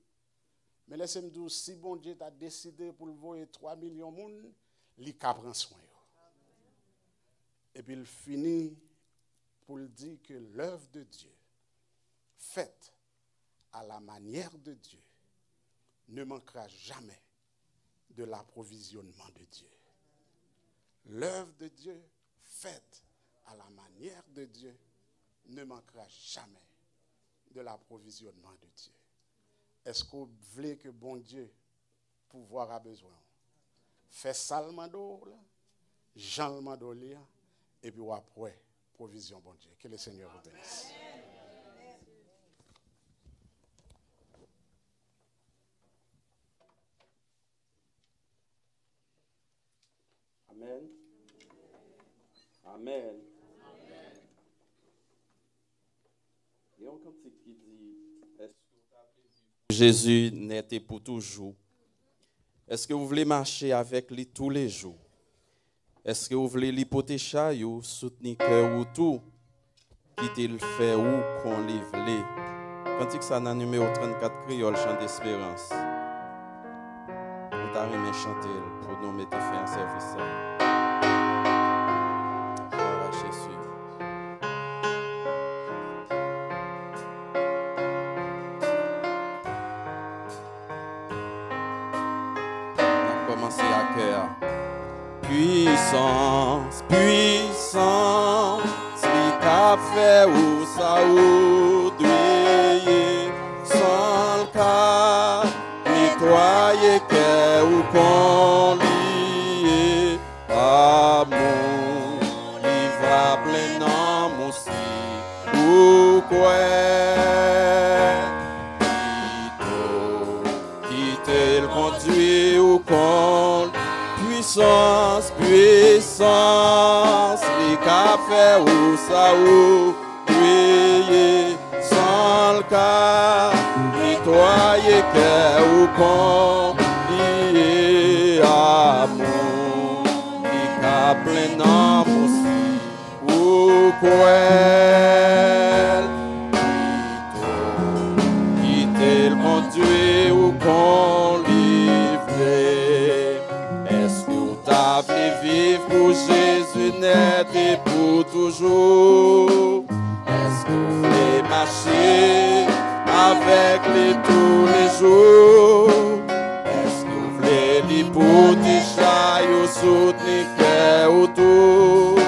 Mais laissez-moi dire, si bon Dieu a décidé pour envoyer 3 millions de monde, il prend soin. Et puis il finit pour dire que l'œuvre de Dieu, faite à la manière de Dieu, ne manquera jamais de l'approvisionnement de Dieu. L'œuvre de Dieu, faite à la manière de Dieu, ne manquera jamais de l'approvisionnement de Dieu. Est-ce que vous voulez que bon Dieu, pouvoir a besoin? Fais salmando, Jean le mando, et puis après, provision bon Dieu. Que le Seigneur vous bénisse. Amen. Amen. Il y a un cantique qui dit, est-ce que Jésus n'était pour toujours? Est-ce que vous voulez marcher avec lui tous les jours? Est-ce que vous voulez l'hypothèque ou soutenir cœur ou tout? Quitter le fait ou qu'on les voulait? Cantique ça dans numéro 34 créole, chant d'espérance. On t'a remis chanter pour nous mettre fin à service. Gloire à Jésus. Commencer à cœur. Puissance, puissance, li ka fait ou ça ou doué, sans le cas, nettoyer cœur ou qu'on lié, amour, li va plein aussi, ou quoi, quitter le conduit ou qu'on puissance, puissance, les cafés ou ça ou prier sans le cas, nettoyer cœur ou qu'on lié amour, les cas plein d'amour aussi, ou quoi, quitter le conduit ou qu'on livre. Est-ce que vous avez vivre pour Jésus net et pour toujours? Est-ce que vous voulez marcher avec lui tous les jours? Est-ce que vous voulez lui protéger ou soutenir cœur autour?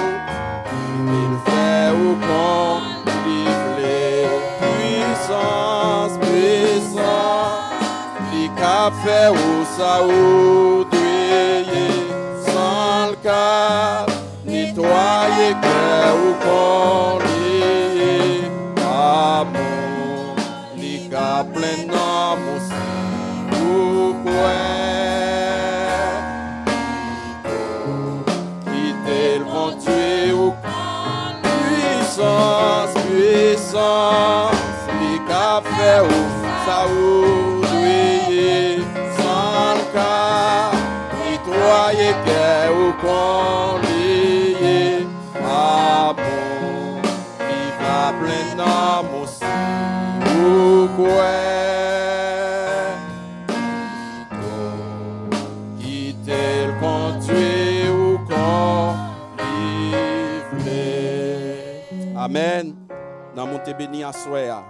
Il fait ou qu'on livre puissance, puissance, les cafés ou ça ou sans le cas, nettoyer cœur ou qu'on lié, amour, les cas plein d'amour aussi, ou quoi, quitter le bon Dieu ou puissance, puissance, les cafés ou ça ou sans le cas, nettoyer cœur ou qu'on lié, amour, il va plein d'amour aussi, ou quoi, quitter le conduit ou qu'on livre. Amen. Dans mon béni à soi,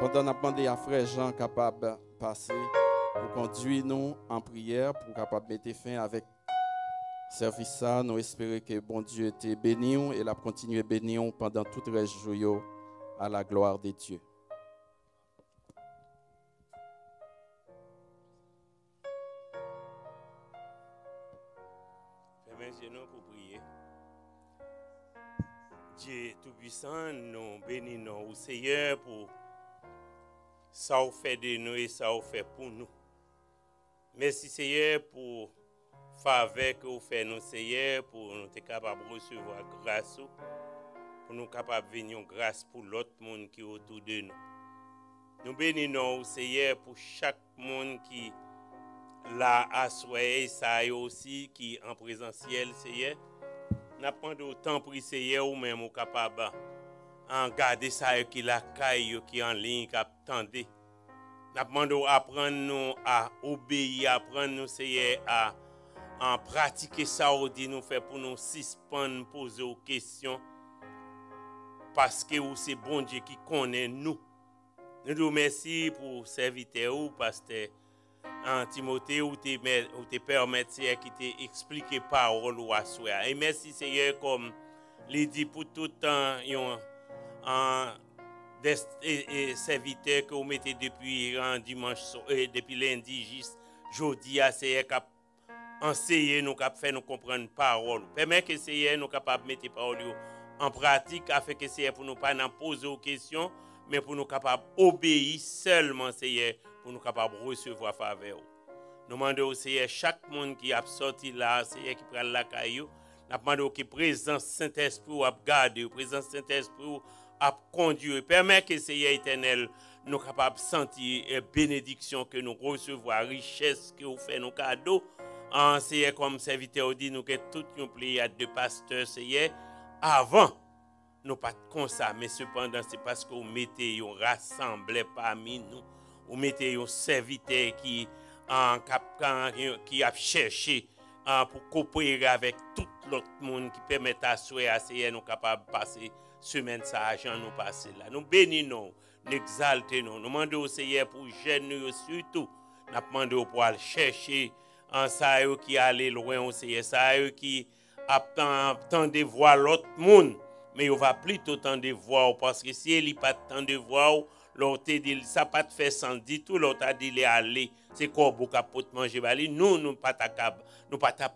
pendant qu'on a demandé à frère Jean capable de passer, pour conduire nous en prière, pour capable mettre fin avec service ça, nous espérons que bon Dieu te béni et la continuer béni pendant tout le reste du jour à la gloire de Dieu. Dieu Tout-Puissant, nous bénissons au Seigneur pour ça vous fait de nous et ça vous fait pour nous. Merci Seigneur pour faveur que vous faites nous Seigneur, pour nous être capables de recevoir grâce, pour nous capables de venir grâce pour l'autre monde qui est autour de nous. Nous bénissons au Seigneur pour chaque monde qui l'a assoyé, ça aussi qui en présentiel Seigneur. N'a pas autant pris Seigneur ou même au capable en garder ça qui la caille qui en ligne qui attendait. N'a demandé apprendre nous à obéir, apprendre nous Seigneur à en pratiquer ça ou dit nous fait pour nous suspendre poser aux questions parce que c'est bon Dieu qui connaît nous. Nous vous remercions pour serviteur ou pasteur en Timothée ou te permettre qui te expliquer parole ou assoir. Et merci Seigneur comme il dit pour tout temps un serviteur que vous mettez depuis dimanche depuis lundi jusqu'à jeudi à Seigneur cap enseigner nous cap faire nous comprendre parole. Permet que Seigneur nous capable mettre parole en pratique afin que Seigneur pour nous pas n'en poser aux questions mais pour nous capables obéir seulement Seigneur pour nous capables recevoir faveur. Nous demandons au Seigneur chaque monde qui a sorti là Seigneur qui prend la caillou, nous demandons que présence Saint-Esprit a garder, présence Saint-Esprit a conduire, permet que Seigneur éternel nous capables de sentir bénédiction que nous recevons, richesse que vous faites nos cadeaux. Seigneur comme serviteur dit nous que tout une pléiade de pasteurs Seigneur avant nous pas comme ça, mais cependant c'est parce que vous mettez un rassemblé parmi nous, vous mettez un serviteur qui a cherché pour coopérer avec tout l'autre monde qui permet à Seigneur nous capables de passer semaine ça argent nous passer là. Nous bénissons, nous exaltons, nous demandons au Seigneur pour jeunes surtout, nous demandons pour aller chercher en ça qui aller loin au Seigneur, ça qui attend de voir l'autre monde. Mais il va plutôt tant de voir parce que si il n'y a pas tant de voir, l'autre dit ça pas te fait sans dit tout l'autre a dit aller c'est quoi beaucoup capote manger bali nous pas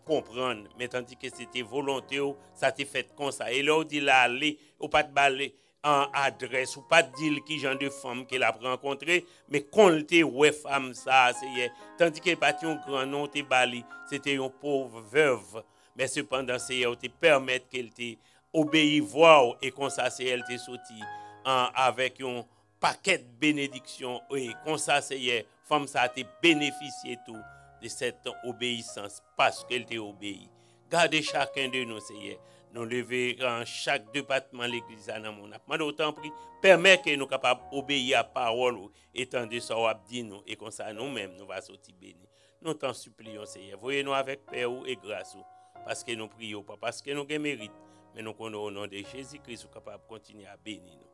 comprendre mais tandis que c'était volonté ça t'est fait comme ça et l'autre dit aller ou pas te baler en adresse ou pas dire qui genre de femme qu'elle a rencontré mais quand te ouais femme ça c'est tandis qu'elle pas un grand nom te bali c'était une pauvre veuve mais cependant c'est te permettre qu'elle te obéir voir et comme ça c'est elle te sorti avec un paquet de bénédictions et comme ça c'est femme ça te bénéficié tout de cette obéissance parce qu'elle t'a obéi. Gardez chacun de nous Seigneur nous lever en chaque département l'église dans mon âme. D'autant pris permet que nous capables obéir à parole et tendre ça à dire nous et comme ça nous-mêmes nous va sortir bénis. Nous t'en supplions Seigneur. Voyez-nous avec paix et grâce parce que nous prions pas parce que nous avons mérite mais nous connaissons au nom de Jésus-Christ sommes capables de continuer à bénir nous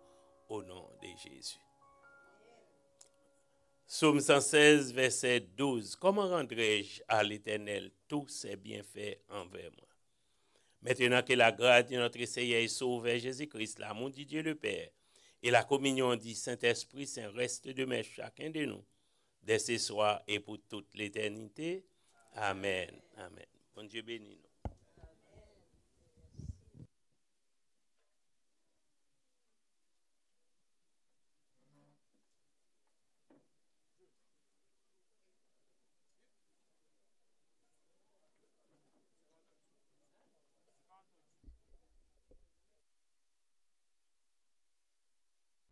au nom de Jésus. Psaume 116, verset 12. Comment rendrai-je à l'Éternel tous ses bienfaits envers moi? Maintenant que la grâce de notre Seigneur et Sauveur Jésus-Christ, l'amour de Dieu le Père et la communion du Saint-Esprit Saint reste de chacun de nous, dès ce soir et pour toute l'éternité. Amen. Amen. Bon Dieu bénisse nous.